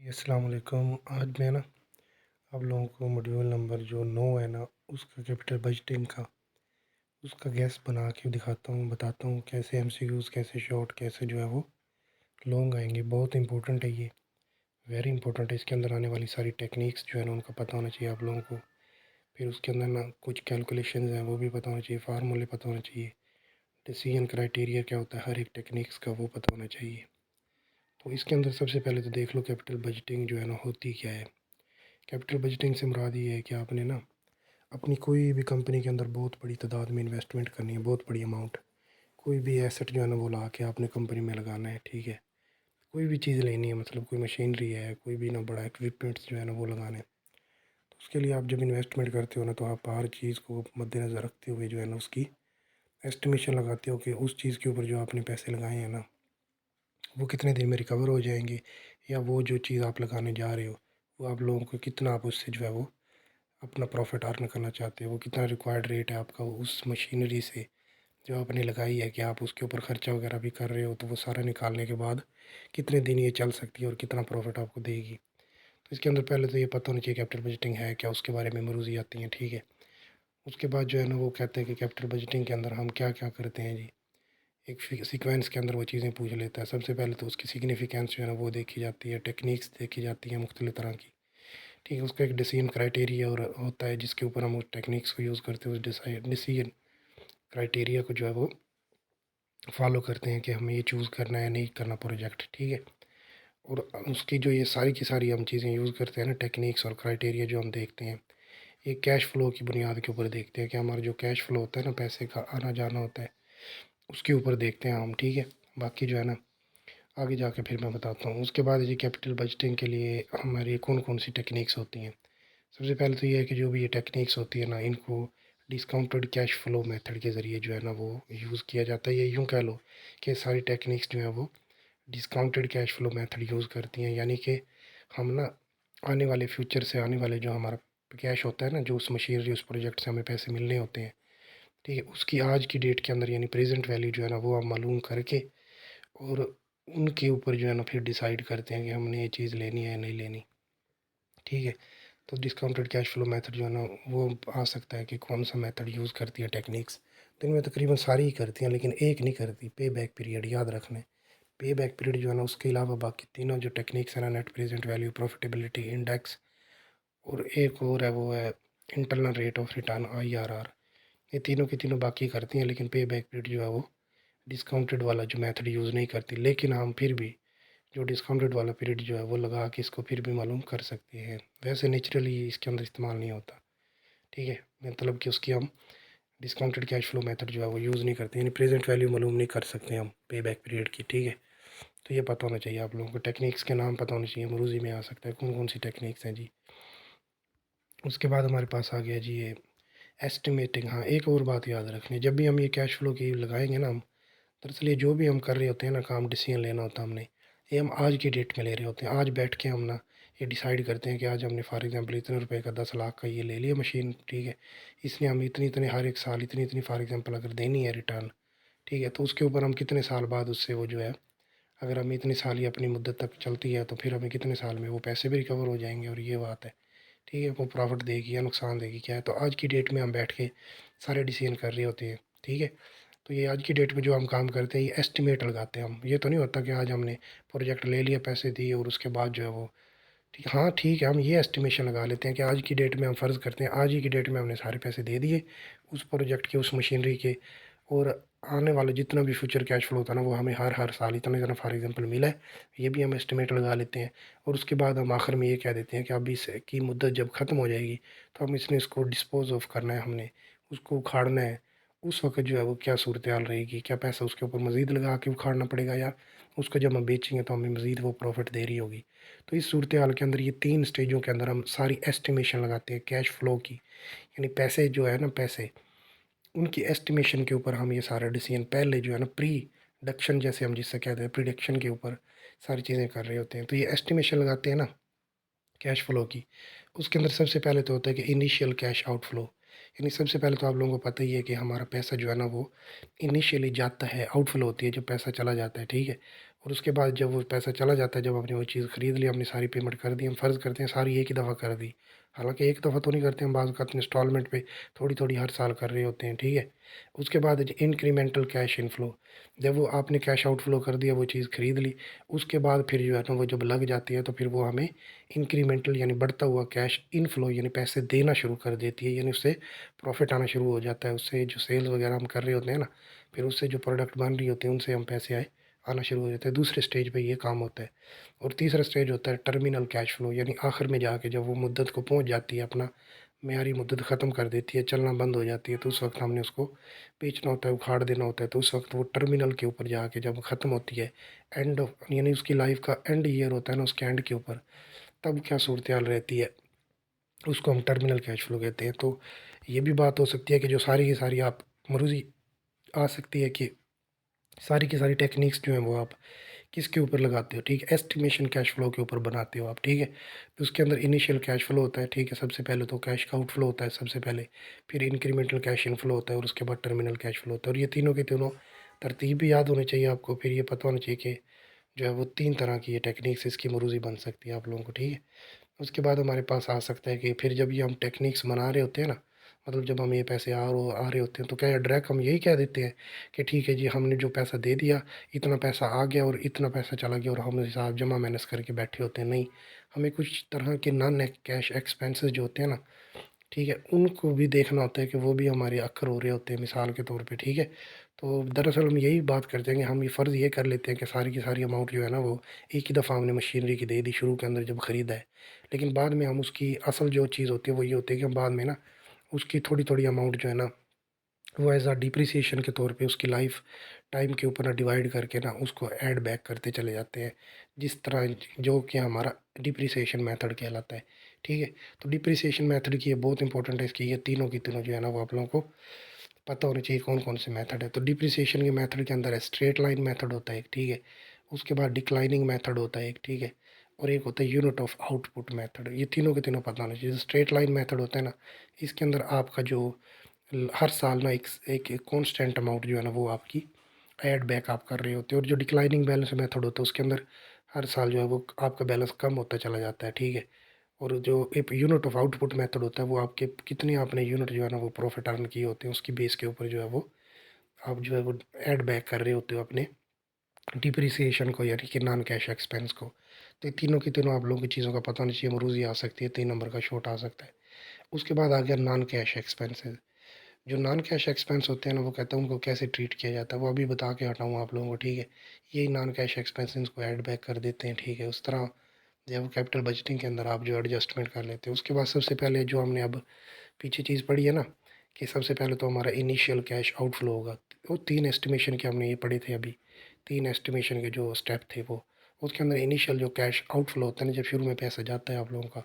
जी, अस्सलाम वालेकुम। आज मैं ना आप लोगों को मॉड्यूल नंबर जो 9 है ना, उसका कैपिटल बजटिंग का उसका गैस बना के दिखाता हूँ, बताता हूँ कैसे एमसीक्यूज़, कैसे शॉर्ट, कैसे जो है वो लॉन्ग आएंगे। बहुत इंपॉर्टेंट है ये, वेरी इंपॉर्टेंट है। इसके अंदर आने वाली सारी टेक्निक्स जो है ना उनका पता होना चाहिए आप लोगों को। फिर उसके अंदर ना कुछ कैलकुलेशंस हैं वो भी पता होना चाहिए, फार्मूले पता होना चाहिए, डिसीजन क्राइटेरिया क्या होता है हर एक टेक्निक्स का वो पता होना चाहिए। तो इसके अंदर सबसे पहले तो देख लो कैपिटल बजटिंग जो है ना होती क्या है। कैपिटल बजटिंग से मुराद ये है कि आपने ना अपनी कोई भी कंपनी के अंदर बहुत बड़ी तादाद में इन्वेस्टमेंट करनी है, बहुत बड़ी अमाउंट। कोई भी एसेट जो है ना वो ला के आपने कंपनी में लगाना है, ठीक है। कोई भी चीज़ लेनी है, मतलब कोई मशीनरी है, कोई भी ना बड़ा इक्विपमेंट्स जो है ना वो लगाना है। तो उसके लिए आप जब इन्वेस्टमेंट करते हो ना तो आप हर चीज़ को मद्देनज़र रखते हुए जो है ना उसकी एस्टिमेशन लगाते हो कि उस चीज़ के ऊपर जो आपने पैसे लगाए हैं ना वो कितने दिन में रिकवर हो जाएंगे, या वो जो चीज़ आप लगाने जा रहे हो वो आप लोगों को कितना आप उससे जो है वो अपना प्रॉफिट अर्न करना चाहते हो, वो कितना रिक्वायर्ड रेट है आपका उस मशीनरी से जो आपने लगाई है, कि आप उसके ऊपर ख़र्चा वगैरह भी कर रहे हो, तो वो सारा निकालने के बाद कितने दिन ये चल सकती है और कितना प्रॉफिट आपको देगी। तो इसके अंदर पहले तो ये पता होना चाहिए कैपिटल बजटिंग है क्या, उसके बारे में मरूज़ी आती हैं, ठीक है। उसके बाद जो है ना वो कहते हैं कि कैपिटल बजटिंग के अंदर हम क्या क्या करते हैं जी। एक सीक्वेंस के अंदर वो चीज़ें पूछ लेता है। सबसे पहले तो उसकी सिग्निफिकेंस जो है ना वो देखी जाती है, टेक्निक्स देखी जाती हैं मुख्तलिफ़ तरह की, ठीक है। उसका एक डिसीजन क्राइटेरिया और होता है जिसके ऊपर हम उस टेक्निक्स को यूज़ करते हैं, उस डिसीजन क्राइटेरिया को जो है वो फॉलो करते हैं कि हमें ये चूज़ करना है नहीं करना प्रोजेक्ट, ठीक है। और उसकी जो ये सारी की सारी हम चीज़ें यूज़ करते हैं ना, टेक्निक्स और क्राइटेरिया जो हम देखते हैं, ये कैश फ्लो की बुनियाद के ऊपर देखते हैं कि हमारा जो कैश फ्लो होता है ना, पैसे का आना जाना होता है, उसके ऊपर देखते हैं हम, ठीक है। बाकी जो है ना आगे जाके फिर मैं बताता हूँ। उसके बाद ये कैपिटल बजटिंग के लिए हमारी कौन कौन सी टेक्निक्स होती हैं। सबसे पहले तो ये है कि जो भी ये टेक्निक्स होती है ना, इनको डिस्काउंटेड कैश फ्लो मेथड के ज़रिए जो है ना वो यूज़ किया जाता है। ये यूँ कह लो कि सारी टेक्निक्स जो है वो discounted cash flow method use करती हैं, यानी कि हम ना आने वाले फ्यूचर से आने वाले जो हमारा कैश होता है ना, जो उस मशीनरी उस प्रोजेक्ट से हमें पैसे मिलने होते हैं, ठीक है, उसकी आज की डेट के अंदर यानी प्रेजेंट वैल्यू जो है ना वो हम मालूम करके और उनके ऊपर जो है ना फिर डिसाइड करते हैं कि हमने ये चीज़ लेनी है या नहीं लेनी, ठीक है। तो डिस्काउंटेड कैश फ्लो मेथड जो है ना वो आ सकता है कि कौन सा मेथड यूज़ करती है टेक्निक्स। तो इनमें तकरीबन सारी ही करती हैं, लेकिन एक नहीं करती, पे बैक पीरियड, याद रखना है। पे बैक पीरियड जो है ना उसके अलावा बाकी तीनों जो टेक्निक्स है ना, net present value, profitability index, और एक और है वो है internal rate of return, IRR, ये तीनों की तीनों बाकी करती हैं, लेकिन पे बैक पीरियड जो है वो डिस्काउंटेड वाला जो मेथड यूज़ नहीं करती। लेकिन हम फिर भी जो डिस्काउंटेड वाला पीरियड जो है वो लगा के इसको फिर भी मालूम कर सकते हैं। वैसे नेचुरली इसके अंदर इस्तेमाल नहीं होता, ठीक है। मतलब कि उसकी हम डिस्काउंटेड कैश फ्लो मेथड जो है वो यूज़ नहीं करते, यानी प्रेजेंट वैल्यू मालूम नहीं कर सकते हम पे बैक पीरियड की, ठीक है। तो ये पता होना चाहिए आप लोगों को, टेक्निक्स के नाम पता होने चाहिए, मरूजी में आ सकता है कौन कौन सी टेक्निक्स हैं जी। उसके बाद हमारे पास आ गया जी ये एस्टिमेटिंग। हाँ, एक और बात याद रखनी, जब भी हम ये कैश फ्लो की लगाएंगे ना हम, दरअसल ये जो भी हम कर रहे होते हैं ना काम, डिसीजन लेना होता है हमने, ये हम आज की डेट में ले रहे होते हैं। आज बैठ के हम ना ये डिसाइड करते हैं कि आज हमने फॉर एग्जांपल इतने रुपए का 10 लाख का ये ले लिया मशीन, ठीक है। इसने हम इतनी इतने हर एक साल इतनी इतनी फॉर एग्जांपल अगर देनी है रिटर्न, ठीक है, तो उसके ऊपर हम कितने साल बाद उससे वो जो है, अगर हम इतनी साल ही अपनी मुद्दत तक चलती है तो फिर हमें कितने साल में वो पैसे भी रिकवर हो जाएंगे, और ये बात है, ठीक है। वो प्रॉफिट देगी या नुकसान देगी क्या है, तो आज की डेट में हम बैठ के सारे डिसीजन कर रहे होते हैं, ठीक है। तो ये आज की डेट में जो हम काम करते हैं ये एस्टिमेट लगाते हैं हम। ये तो नहीं होता कि आज हमने प्रोजेक्ट ले लिया, पैसे दिए और उसके बाद जो है वो, ठीक, हाँ ठीक है, हम ये एस्टिमेशन लगा लेते हैं कि आज की डेट में हम फ़र्ज़ करते हैं आज ही की डेट में हमने सारे पैसे दे दिए उस प्रोजेक्ट के, उस मशीनरी के, और आने वाला जितना भी फ्यूचर कैश फ्लो होता है ना वो हमें हर हर साल इतना इतना फॉर एग्जांपल मिला है, ये भी हम एस्टिमेट लगा लेते हैं। और उसके बाद हम आखिर में ये कह देते हैं कि अब इसकी मुद्दत जब ख़त्म हो जाएगी तो हम इसने इसको डिस्पोज ऑफ करना है, हमने उसको उखाड़ना है। उस वक्त जो है वो क्या सूरत हाल रहेगी, क्या पैसा उसके ऊपर मज़ीद लगा के उखाड़ना पड़ेगा, या उसको जब हम बेचेंगे तो हमें मज़ीद वो प्रॉफिट दे रही होगी। तो इस सूरत हाल के अंदर ये 3 स्टेजों के अंदर हम सारी एस्टिमेशन लगाते हैं कैश फ्लो की, यानी पैसे जो है ना, पैसे उनकी एस्टिमेशन के ऊपर हम ये सारा डिसीजन पहले जो है ना प्रीडिक्शन, जैसे हम जिससे कहते हैं प्रिडिक्शन के ऊपर सारी चीज़ें कर रहे होते हैं। तो ये एस्टिमेशन लगाते हैं ना कैश फ्लो की, उसके अंदर सबसे पहले तो होता है कि इनिशियल कैश आउटफ्लो, यानी सबसे पहले तो आप लोगों को पता ही है कि हमारा पैसा जो है ना वो इनिशियली जाता है, आउटफ्लो होती है जब पैसा चला जाता है, ठीक है। और उसके बाद जब वो पैसा चला जाता है, जब आपने वो चीज़ ख़रीद ली, आपने सारी पेमेंट कर दी, हम फ़र्ज़ करते हैं सारी एक ही दफ़ा कर दी। हालाँकि एक दफ़ा तो नहीं करते हम, बाज़ औक़ात इंस्टॉलमेंट पे थोड़ी-थोड़ी हर साल कर रहे होते हैं, ठीक है? उसके बाद इंक्रीमेंटल कैश इनफ्लो, जब वो आपने कैश आउटफ्लो कर दिया, वो चीज़ ख़रीद ली, उसके बाद फिर जो है ना वो जब लग जाती है तो फिर वो हमें इंक्रीमेंटल यानी बढ़ता हुआ कैश इनफ्लो यानी पैसे देना शुरू कर देती है, यानी उससे प्रॉफ़िट आना शुरू हो जाता है। उससे जो सेल्स वग़ैरह हम कर रहे होते हैं ना, फिर उससे जो प्रोडक्ट बन रही होती है उनसे हम पैसे आना शुरू हो जाता है। दूसरे स्टेज पे ये काम होता है। और तीसरा स्टेज होता है टर्मिनल कैश फ्लो, यानी आखिर में जाके जब वो मुद्दत को पहुंच जाती है, अपना मेयारी मुद्दत ख़त्म कर देती है, चलना बंद हो जाती है, तो उस वक्त हमने उसको बेचना होता है, उखाड़ देना होता है। तो उस वक्त वो टर्मिनल के ऊपर जाके जब ख़त्म होती है, एंड ऑफ यानी उसकी लाइफ का एंड ईयर होता है ना, उसके एंड के ऊपर, तब क्या सूरत हाल रहती है, उसको हम टर्मिनल कैश फ्लो कहते हैं। तो ये भी बात हो सकती है कि जो सारी की सारी आप मरूज़ी आ सकती है कि सारी की सारी टेक्निक्स जो हैं वो आप किसके ऊपर लगाते हो, ठीक है? एस्टिमेशन कैश फ्लो के ऊपर बनाते हो आप, ठीक है? तो उसके अंदर इनिशियल कैश फ्लो होता है, ठीक है? सबसे पहले तो कैश का आउटफ्लो होता है सबसे पहले, फिर इंक्रीमेंटल कैश इनफ्लो होता है और उसके बाद टर्मिनल कैश फ्लो होता है। और ये तीनों के तीनों तरतीब भी याद होनी चाहिए आपको, फिर ये पता होना चाहिए कि जो है वो 3 तरह की ये टेक्निक्स इसकी मरूज़ी बन सकती है आप लोगों को, ठीक है? उसके बाद हमारे पास आ सकता है कि फिर जब ये हम टेक्निक्स बना रहे होते हैं ना, मतलब जब हम ये पैसे आ रहे होते हैं, तो क्या डायरेक्ट हम यही कह देते हैं कि ठीक है जी, हमने जो पैसा दे दिया, इतना पैसा आ गया और इतना पैसा चला गया और हम हिसाब जमा मैनेज करके बैठे होते हैं? नहीं, हमें कुछ तरह के नॉन कैश एक्सपेंसेस जो होते हैं ना, ठीक है, उनको भी देखना होता है कि वो भी हमारे अक्कर हो रहे होते हैं, मिसाल के तौर पे, ठीक है। तो दरअसल हम यही बात करते हैं कि हम ये फ़र्ज़ ये कर लेते हैं कि सारी की सारी अमाउंट जो है ना वो एक ही दफ़ा हमने मशीनरी की दे दी शुरू के अंदर जब ख़रीदा है। लेकिन बाद में हम उसकी असल जो चीज़ होती है वो ये होती है कि हम बाद में ना उसकी थोड़ी-थोड़ी अमाउंट जो है ना वो एज़ अ डिप्रिसिएशन के तौर पे उसकी लाइफ टाइम के ऊपर ना डिवाइड करके ना उसको ऐड बैक करते चले जाते हैं, जिस तरह जो कि हमारा डिप्रिसिएशन मेथड कहलाता है, ठीक है। तो डिप्रिसिएशन मेथड की ये बहुत इंपॉर्टेंट है, इसकी ये तीनों की तीनों जो है ना वो आप लोगों को पता होनी चाहिए कौन कौन से मेथड है। तो डिप्रिसिएशन के मेथड के अंदर है स्ट्रेट लाइन मेथड होता है एक, ठीक है। उसके बाद डिक्लाइनिंग मेथड होता है एक, ठीक है। और एक होता है यूनिट ऑफ आउटपुट मेथड। ये तीनों के तीनों पता होना चाहिए। स्ट्रेट लाइन मेथड होता है ना, इसके अंदर आपका जो हर साल ना एक एक कांस्टेंट अमाउंट जो है ना वो आपकी ऐड बैक आप कर रहे होते हो। और जो डिक्लाइनिंग बैलेंस मेथड होता है उसके अंदर हर साल जो है वो आपका बैलेंस कम होता चला जाता है, ठीक है। और जो एक यूनिट ऑफ आउटपुट मेथड होता है वो आपके कितने आपने यूनिट जो है ना वो प्रॉफिट अर्न किए होते हैं उसकी बेस के ऊपर जो है वो आप जो है वो ऐड बैक कर रहे होते हो अपने डिप्रिसिएशन को, यानी कि नॉन कैश एक्सपेंस को। तो ये तीनों की तीनों आप लोगों की चीज़ों का पता नहीं चाहिए, मरूज़ी आ सकती है, 3 नंबर का शॉर्ट आ सकता है। उसके बाद आ गया नॉन कैश एक्सपेंसेस। जो नॉन कैश एक्सपेंस होते हैं ना वो कहता हूँ उनको कैसे ट्रीट किया जाता है वो अभी बता के हटाऊँ आप लोगों को, ठीक है। यही नॉन कैश एक्सपेंसेस को ऐड बैक कर देते हैं, ठीक है। उस तरह जब कैपिटल बजटिंग के अंदर आप जो एडजस्टमेंट कर लेते हैं। उसके बाद सबसे पहले जो हमने अब पीछे चीज़ पढ़ी है ना, कि सबसे पहले तो हमारा इनिशियल कैश आउटफ्लो होगा। वो 3 एस्टिमेशन के हमने ये पढ़े थे अभी, 3 एस्टिमेशन के जो स्टेप थे वो। उसके अंदर इनिशियल जो कैश आउटफ्लो होता है ना, जब शुरू में पैसा जाता है आप लोगों का,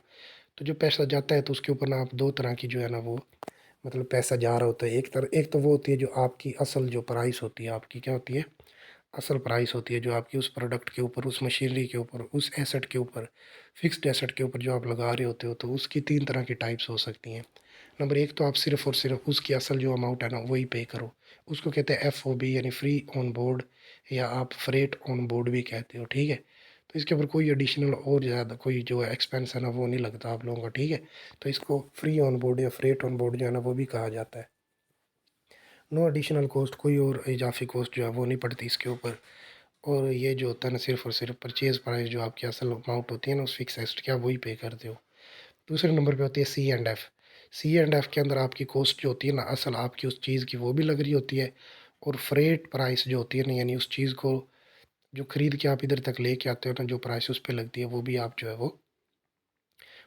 तो जो पैसा जाता है तो उसके ऊपर ना आप 2 तरह की जो है ना वो मतलब पैसा जा रहा होता है। एक तो वो होती है जो आपकी असल जो प्राइस होती है, आपकी क्या होती है? असल प्राइस होती है जो आपकी उस प्रोडक्ट के ऊपर, उस मशीनरी के ऊपर, उस एसेट के ऊपर, फिक्स्ड एसेट के ऊपर जो आप लगा रहे होते हो, तो उसकी 3 तरह की टाइप्स हो सकती हैं। नंबर 1 तो आप सिर्फ़ और सिर्फ़ उसकी असल जो अमाउंट है ना वही पे करो। उसको कहते हैं एफओबी यानी फ्री ऑन बोर्ड, या आप फ्रेट ऑन बोर्ड भी कहते हो, ठीक है। तो इसके ऊपर कोई एडिशनल और ज़्यादा कोई जो एक्सपेंस है ना वो नहीं लगता आप लोगों का, ठीक है। तो इसको फ्री ऑन बोर्ड या फ्रेट ऑन बोर्ड जो है ना वो भी कहा जाता है। नो एडिशनल कॉस्ट, कोई और इजाफ़ी कॉस्ट जो है वो नहीं पड़ती इसके ऊपर। और ये जो होता है ना सिर्फ़ और सिर्फ़ परचेज़ प्राइस जो आपकी असल अमाउंट होती है ना उस फिक्स एसेट की, आप वही पे करते हो। दूसरे नंबर पे होती है C and F. C and F के अंदर आपकी कॉस्ट जो होती है ना असल आपकी उस चीज़ की वो भी लग रही होती है। और फ्रेट प्राइस जो होती है ना, यानी उस चीज़ को जो खरीद के आप इधर तक लेके आते हो ना, जो प्राइस उस पे लगती है वो भी आप जो है वो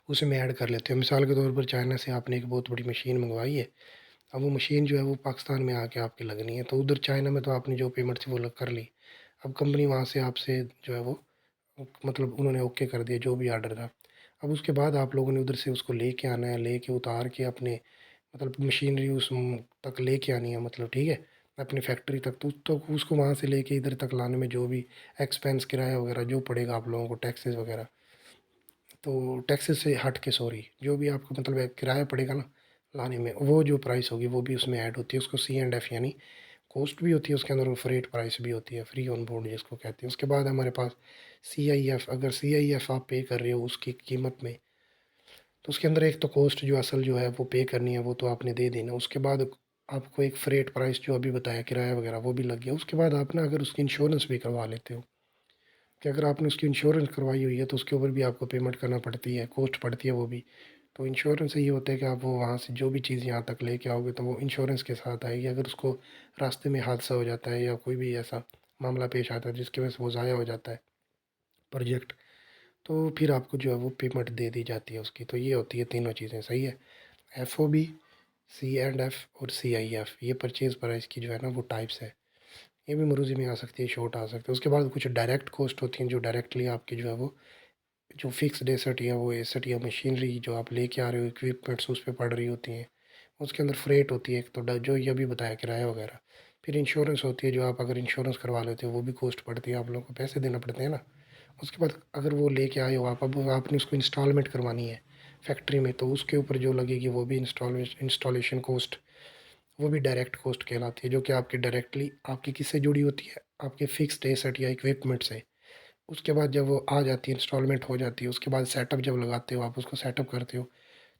उसमें ऐड कर लेते हो। मिसाल के तौर पर चाइना से आपने एक बहुत बड़ी मशीन मंगवाई है, अब वो मशीन जो है वो पाकिस्तान में आके आपकी लगनी है, तो उधर चाइना में तो आपने जो पेमेंट थी वो लग कर ली। अब कंपनी वहाँ से आपसे जो है वो मतलब उन्होंने ओके कर दिया जो भी ऑर्डर था। अब उसके बाद आप लोगों ने उधर से उसको लेके आना है, लेके उतार के अपने मतलब मशीनरी तक लेके आनी है, मतलब ठीक है, अपनी फैक्ट्री तक। तो उसको वहाँ से लेके इधर तक लाने में जो भी एक्सपेंस किराया वगैरह जो पड़ेगा आप लोगों को, टैक्सेस वगैरह, तो टैक्सेस से हट के सॉरी, जो भी आपको मतलब किराया पड़ेगा ना लाने में, वो जो प्राइस होगी वो भी उसमें ऐड होती है। उसको सी एंड एफ यानी कॉस्ट भी होती है उसके अंदर और फ्रेट प्राइस भी होती है, फ्री ऑन बोर्ड जिसको कहते हैं। उसके बाद हमारे पास CIF, अगर CIF आप पे कर रहे हो उसकी कीमत में, तो उसके अंदर एक तो कॉस्ट जो असल जो है वो पे करनी है, वो तो आपने दे देना। उसके बाद आपको एक फ्रेट प्राइस जो अभी बताया किराया वगैरह वो भी लग गया। उसके बाद आप ना अगर उसकी इंश्योरेंस भी करवा लेते हो, कि अगर आपने उसकी इंश्योरेंस करवाई हुई है तो उसके ऊपर भी आपको पेमेंट करना पड़ती है, कॉस्ट पड़ती है वो भी। तो इंश्योरेंस से ये होता है कि आप वो वहाँ से जो भी चीज़ यहाँ तक लेके आओगे तो वो इंश्योरेंस के साथ आएगी। अगर उसको रास्ते में हादसा हो जाता है या कोई भी ऐसा मामला पेश आता है जिसकी वजह से वो ज़ाया हो जाता है प्रोजेक्ट, तो फिर आपको जो है वो पेमेंट दे दी जाती है उसकी। तो ये होती है तीनों चीज़ें, सही है। FOB, C&F और CIF, ये परचेज़ प्राइस की जो है ना वो टाइप्स है। ये भी मरूज़ी में आ सकती है, शॉर्ट आ सकती है। उसके बाद कुछ डायरेक्ट कॉस्ट होती हैं जो डायरेक्टली आपकी जो है वो जो फिक्स्ड एसेट या वो एसेट या मशीनरी जो आप लेके आ रहे हो, इक्विपमेंट्स उस पे पड़ रही होती हैं। उसके अंदर फ्रेट होती है एक तो जो ये अभी बताया किराया वगैरह। फिर इंश्योरेंस होती है, जो आप अगर इंश्योरेंस करवा लेते हो वो भी कॉस्ट पड़ती है, आप लोगों को पैसे देना पड़ते हैं ना। उसके बाद अगर वो लेके आए हो आप, अब आपने उसको इंस्टॉलमेंट करवानी है फैक्ट्री में, तो उसके ऊपर जो लगेगी वो भी इंस्टॉलेशन कॉस्ट, वो भी डायरेक्ट कॉस्ट कहलाती है, जो कि आपकी डायरेक्टली आपकी किससे जुड़ी होती है, आपके फिक्स्ड एसेट या इक्विपमेंट से। उसके बाद जब वो आ जाती है, इंस्टॉलमेंट हो जाती है, उसके बाद सेटअप जब लगाते हो आप, उसको सेटअप करते हो,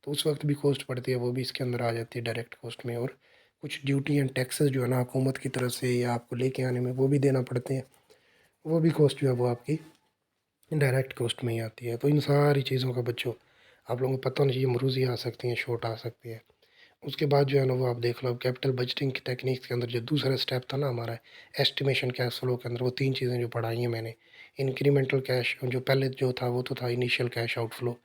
तो उस वक्त भी कॉस्ट पड़ती है, वो भी इसके अंदर आ जाती है डायरेक्ट कॉस्ट में। और कुछ ड्यूटी एंड टैक्सेस जो है ना हुकूमत की तरफ से या आपको लेके आने में वो भी देना पड़ते हैं, वो भी कॉस्ट जो है वो आपकी डायरेक्ट कॉस्ट में ही आती है। तो इन सारी चीज़ों का बच्चों आप लोगों को पता होना चाहिए, मरूज़ी आ सकती हैं, शॉर्ट आ सकती है। उसके बाद जो है ना वो आप देख लो, कैपिटल बजटिंग की टेक्निक्स के अंदर जो दूसरा स्टेप था ना हमारा एस्टिमेशन कैश फ्लो के अंदर, वो तीन चीज़ें जो पढ़ाई हैं मैंने। इंक्रीमेंटल कैश जो पहले जो था वो तो था इनिशियल कैश आउटफ्लो,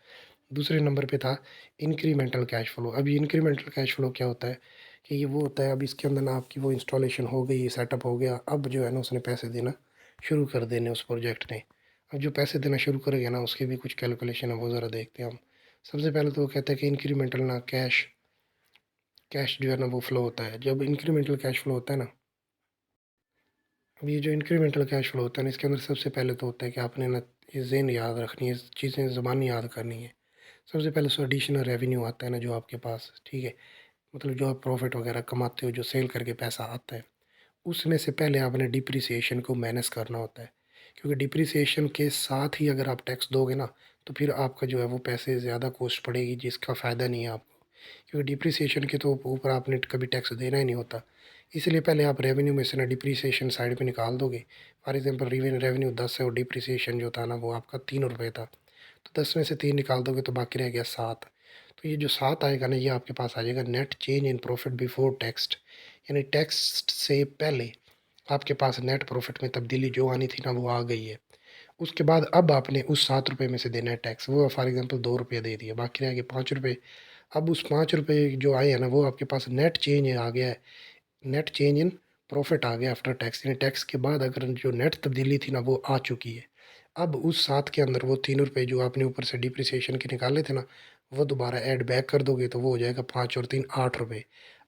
दूसरे नंबर पे था इंक्रीमेंटल कैश फ्लो। अब ये इंक्रीमेंटल कैश फ्लो क्या होता है कि ये वो होता है, अब इसके अंदर ना आपकी वो इंस्टॉलेशन हो गई, सेटअप हो गया, अब जो है ना उसने पैसे देना शुरू कर देने उस प्रोजेक्ट ने। अब जो पैसे देना शुरू करेगा ना उसकी भी कुछ कैलकुलेशन है, वो ज़रा देखते हैं हम। सबसे पहले तो वो कहते हैं कि इंक्रीमेंटल ना कैश कैश जो है ना वो फ्लो होता है, जब इंक्रीमेंटल कैश फ्लो होता है ना। अब ये जो इंक्रीमेंटल कैश फ्लो होता है ना, इसके अंदर सबसे पहले तो होता है कि आपने ना ये ज़हन याद रखनी है, चीज़ें ज़बानी याद करनी है। सबसे पहले सो एडिशनल रेवेन्यू आता है ना जो आपके पास, ठीक है, मतलब जो आप प्रॉफिट वगैरह कमाते हो, जो सेल करके पैसा आता है, उसमें से पहले आपने डिप्रिसिएशन को मैनेज करना होता है। क्योंकि डिप्रिसिएशन के साथ ही अगर आप टैक्स दोगे ना तो फिर आपका जो है वो पैसे ज़्यादा कॉस्ट पड़ेगी, जिसका फ़ायदा नहीं है आपको। क्योंकि डिप्रिसिएशन के तो ऊपर आपने कभी टैक्स देना ही नहीं होता। इसलिए पहले आप रेवेन्यू में से ना डिप्रिसिएशन साइड पे निकाल दोगे। फॉर एग्जांपल रेवेन्यू 10 है और डिप्रिसिएशन जो था ना वो आपका 3 रुपये था, तो 10 में से 3 निकाल दोगे तो बाकी रह गया 7। तो ये जो 7 आएगा ना ये आपके पास आ जाएगा net change in profit before tax, यानी टैक्स से पहले आपके पास नेट प्रॉफिट में तब्दीली जो आनी थी ना वो आ गई है। उसके बाद अब आपने उस 7 रुपये में से देना है टैक्स, वो फॉर एग्जांपल 2 रुपये दे दिए, बाकी रह गए 5 रुपये। अब उस 5 रुपये जो आए हैं ना वो आपके पास नेट चेंज आ गया है, नेट चेंज इन प्रॉफिट आ गया आफ्टर टैक्स, यानी टैक्स के बाद अगर जो नेट तब्दीली थी ना वो आ चुकी है। अब उस 7 के अंदर वो 3 रुपये जो आपने ऊपर से डिप्रिसिएशन के निकाले थे ना वो दोबारा ऐड बैक कर दोगे तो वो हो जाएगा 5 और 3 8 रुपये।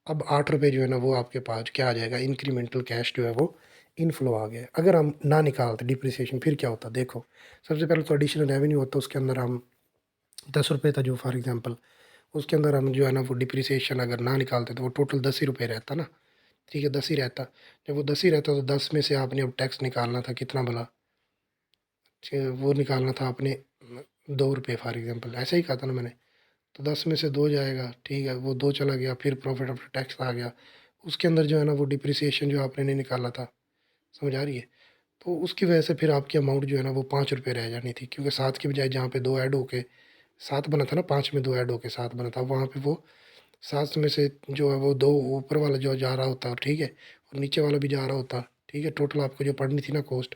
अब 8 रुपये जो है ना वो आपके पास क्या आ जाएगा, इंक्रीमेंटल कैश जो है वो इनफ्लो आ गया। अगर हम ना निकालते डिप्रिसिएशन फिर क्या होता देखो, सबसे पहले तो एडिशनल रेवेन्यू होता है, उसके अंदर हम 10 रुपये था जो फॉर एग्जांपल, उसके अंदर हम जो है ना वो डिप्रिसिएशन अगर ना निकालते तो वो टोटल 10 ही रुपये रहता ना, ठीक है 10 ही रहता। जब वो 10 ही रहता तो 10 में से आपने अब टैक्स निकालना था कितना भला, वो निकालना था आपने 2 रुपये फॉर एग्जांपल, ऐसे ही कहा था ना मैंने। तो 10 में से 2 जाएगा, ठीक है, वो 2 चला गया, फिर प्रॉफिट आफ्टर टैक्स आ गया। उसके अंदर जो है ना वो डिप्रिसिएशन जो आपने नहीं निकाला था, समझ आ रही है, तो उसकी वजह से फिर आपकी अमाउंट जो है ना वो 5 रुपये रह जानी थी, क्योंकि 7 के बजाय जहाँ पे 2 ऐड होके 7 बना था ना, 5 में 2 ऐड होके 7 बना था, वहाँ पे वो 7 में से जो है वो 2 ऊपर वाला जो जा रहा होता, ठीक है, और नीचे वाला भी जा रहा होता, ठीक है, टोटल आपको जो पड़नी थी ना कॉस्ट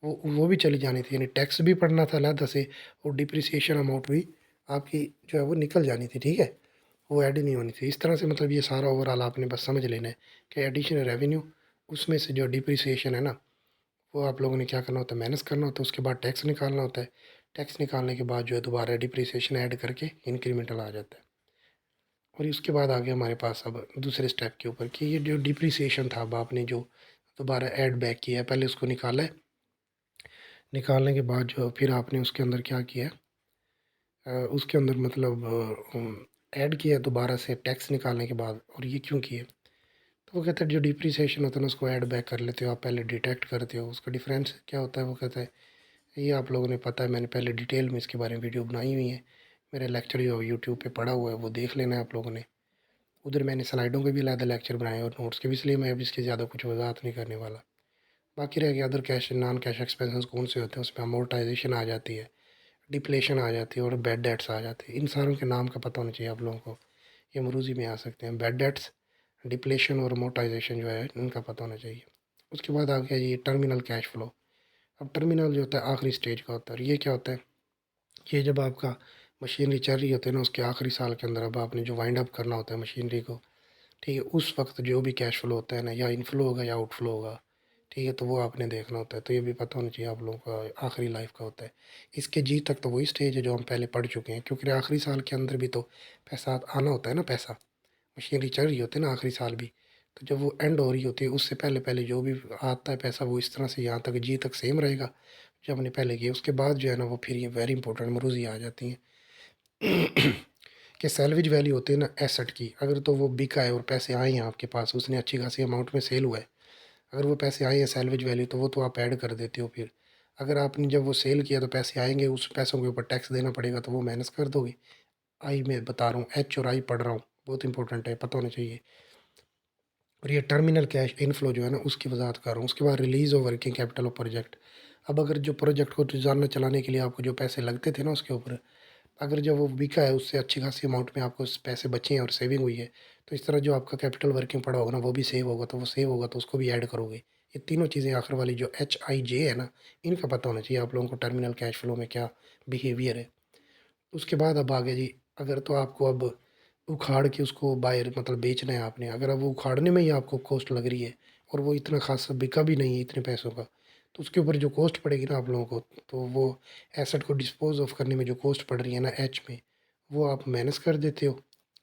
वो भी चली जानी थी, यानी टैक्स भी पड़ना था अलहदा से, और डिप्रिसिएशन अमाउंट भी आपकी जो है वो निकल जानी थी, ठीक है, वो ऐड ही नहीं होनी थी। इस तरह से मतलब ये सारा ओवरऑल आपने बस समझ लेना है कि एडिशनल रेवेन्यू, उसमें से जो डिप्रिसिएशन है ना वो आप लोगों ने क्या करना होता है, मैनेज करना होता है। उसके बाद टैक्स निकालना होता है, टैक्स निकालने के बाद जो है दोबारा डिप्रिसिएशन ऐड करके इंक्रीमेंटल आ जाता है। और उसके बाद आ गया हमारे पास अब दूसरे स्टेप के ऊपर कि ये जो डिप्रिसिएशन था अब आपने जो दोबारा ऐड बैक किया है, पहले उसको निकाला है, निकालने के बाद जो फिर आपने उसके अंदर क्या किया, उसके अंदर मतलब ऐड किया दोबारा से टैक्स निकालने के बाद। और ये क्यों किए, तो वो कहता है जो डिप्रिसिएशन होता है ना उसको ऐड बैक कर लेते हो आप, पहले डिटेक्ट करते हो। उसका डिफरेंस क्या होता है वो कहता है ये आप लोगों ने पता है, मैंने पहले डिटेल में इसके बारे में वीडियो बनाई हुई है, मेरा लेक्चर जो यूट्यूब पे पड़ा हुआ है वो देख लेना है आप लोगों ने। उधर मैंने स्लाइडों के भी अलग लेक्चर बनाए और नोट्स के भी, इसलिए मैं अब इसकी ज़्यादा कुछ वजाहत नहीं करने वाला। बाकी रह गया other cash non cash expenses कौन से होते हैं, उसमें अमोर्टाइजेशन आ जाती है, डिप्लेशन आ जाती है और बैड डेट्स आ जाती है। इन सारों के नाम का पता होना चाहिए आप लोगों को, ये मरूजी में आ सकते हैं। बैड डेट्स, डिप्लेशन और अमोर्टाइजेशन जो है इनका पता होना चाहिए। उसके बाद आ गया ये टर्मिनल कैश फ्लो। अब टर्मिनल जो होता है आखिरी स्टेज का होता है। ये क्या होता है, ये जब आपका मशीनरी चल रही होती है ना उसके आखिरी साल के अंदर, अब आपने जो वाइंड अप करना होता है मशीनरी को, ठीक है, उस वक्त जो भी कैश फ्लो होता है ना, या इनफ्लो होगा या आउटफ्लो होगा, ठीक है, तो वो आपने देखना होता है। तो ये भी पता होना चाहिए आप लोगों का आखिरी लाइफ का होता है। इसके जी तक तो वही स्टेज है जो हम पहले पढ़ चुके हैं, क्योंकि आखिरी साल के अंदर भी तो पैसा आना होता है ना, पैसा मशीनरी चल रही होती है ना आखिरी साल भी। तो जब वो एंड हो रही होती है उससे पहले पहले जो भी आता है पैसा वो इस तरह से यहाँ तक जी तक सेम रहेगा जो हमने पहले किया। उसके बाद जो है ना वो फिर ये वेरी इंपॉर्टेंट मरूजी आ जाती हैं कि सैलवेज वैल्यू होती है ना एसेट की। अगर तो वो बिका है और पैसे आए हैं आपके पास, उसने अच्छी खासी अमाउंट में सेल हुआ है, अगर वो पैसे आए हैं सैलवेज वैल्यू, तो वो तो आप ऐड कर देते हो फिर। अगर आपने जब वो सेल किया तो पैसे आएंगे, उस पैसों के ऊपर टैक्स देना पड़ेगा, तो वो माइनस कर दोगे। आई मैं बता रहा हूँ, एच और आई पढ़ रहा हूँ, बहुत इंपॉर्टेंट है, पता होना चाहिए। और ये टर्मिनल कैश इनफ्लो जो है ना उसकी वजाहत कर रहा हूँ। उसके बाद release of working capital of project. अब अगर जो प्रोजेक्ट को रोजाना चलाने के लिए आपको जो पैसे लगते थे ना उसके ऊपर, अगर जब वो बिका है उससे अच्छी खासी अमाउंट में आपको पैसे बचे हैं और सेविंग हुई है, तो इस तरह जो आपका कैपिटल वर्किंग पड़ा होगा ना वो भी सेव होगा, तो वो सेव होगा तो उसको भी ऐड करोगे। ये तीनों चीज़ें आखिर वाली जो एच आई जे है ना, इनका पता होना चाहिए आप लोगों को टर्मिनल कैश फ्लो में क्या बिहेवियर है। उसके बाद अब आगे जी, अगर तो आपको अब उखाड़ के उसको बायर मतलब बेचना है आपने, अगर अब वो उखाड़ने में ही आपको कॉस्ट लग रही है और वो इतना खासा बिका भी नहीं है इतने पैसों का, तो उसके ऊपर जो कॉस्ट पड़ेगी ना आप लोगों को, तो वो एसेट को डिस्पोज ऑफ करने में जो कॉस्ट पड़ रही है ना एच में, वो आप माइनस कर देते हो।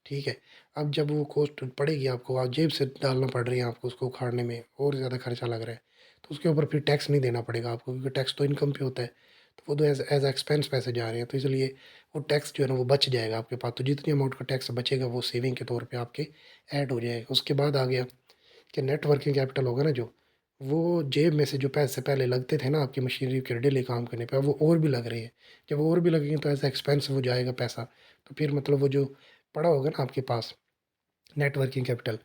ठीक है, अब जब वो कॉस्ट पड़ेगी आपको, आप जेब से डालना पड़ रही है आपको उसको उखाड़ने में, और ज़्यादा खर्चा लग रहा है, तो उसके ऊपर फिर टैक्स नहीं देना पड़ेगा आपको, क्योंकि टैक्स तो इनकम पे होता है। तो वो तो एज एक्सपेंस पैसे जा रहे हैं, तो इसलिए वो टैक्स जो है ना वो बच जाएगा आपके पास। तो जितनी अमाउंट का टैक्स बचेगा वो सेविंग के तौर पे आपके ऐड हो जाएगा। उसके बाद आ गया कि नेट वर्किंग कैपिटल होगा ना जो, वो जेब में से जो पैसे पहले लगते थे ना आपकी मशीनरी के डेली काम करने पे, अब वो और भी लग रहे हैं। जब वो और भी लगेंगे तो एज एक्सपेंस वो जाएगा पैसा, तो फिर मतलब वो जो पड़ा होगा ना आपके पास नेट वर्किंग कैपिटल,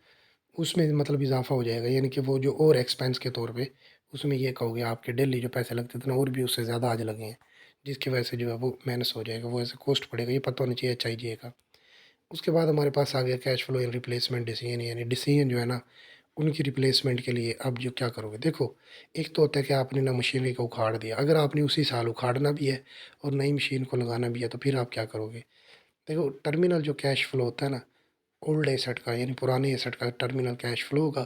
उसमें मतलब इजाफा हो जाएगा, यानी कि वो जो और एक्सपेंस के तौर पे उसमें ये कहोगे आपके डेली जो पैसे लगते थे ना और भी उससे ज़्यादा आज लगे हैं, जिसकी वजह से जो है वो माइनस हो जाएगा, वो ऐसे कॉस्ट पड़ेगा, ये पता होना चाहिए एच आई जी का। उसके बाद हमारे पास आ गया cash flow in replacement decision, यानी डिसीजन जो है ना उनकी रिप्लेसमेंट के लिए अब जो क्या करोगे। देखो, एक तो होता है कि आपने ना मशीनरी को उखाड़ दिया, अगर आपने उसी साल उखाड़ना भी है और नई मशीन को लगाना भी है तो फिर आप क्या करोगे। देखो, टर्मिनल जो कैश फ्लो होता है ना ओल्ड एसेट का, यानी पुराने एसेट का टर्मिनल कैश फ्लो होगा,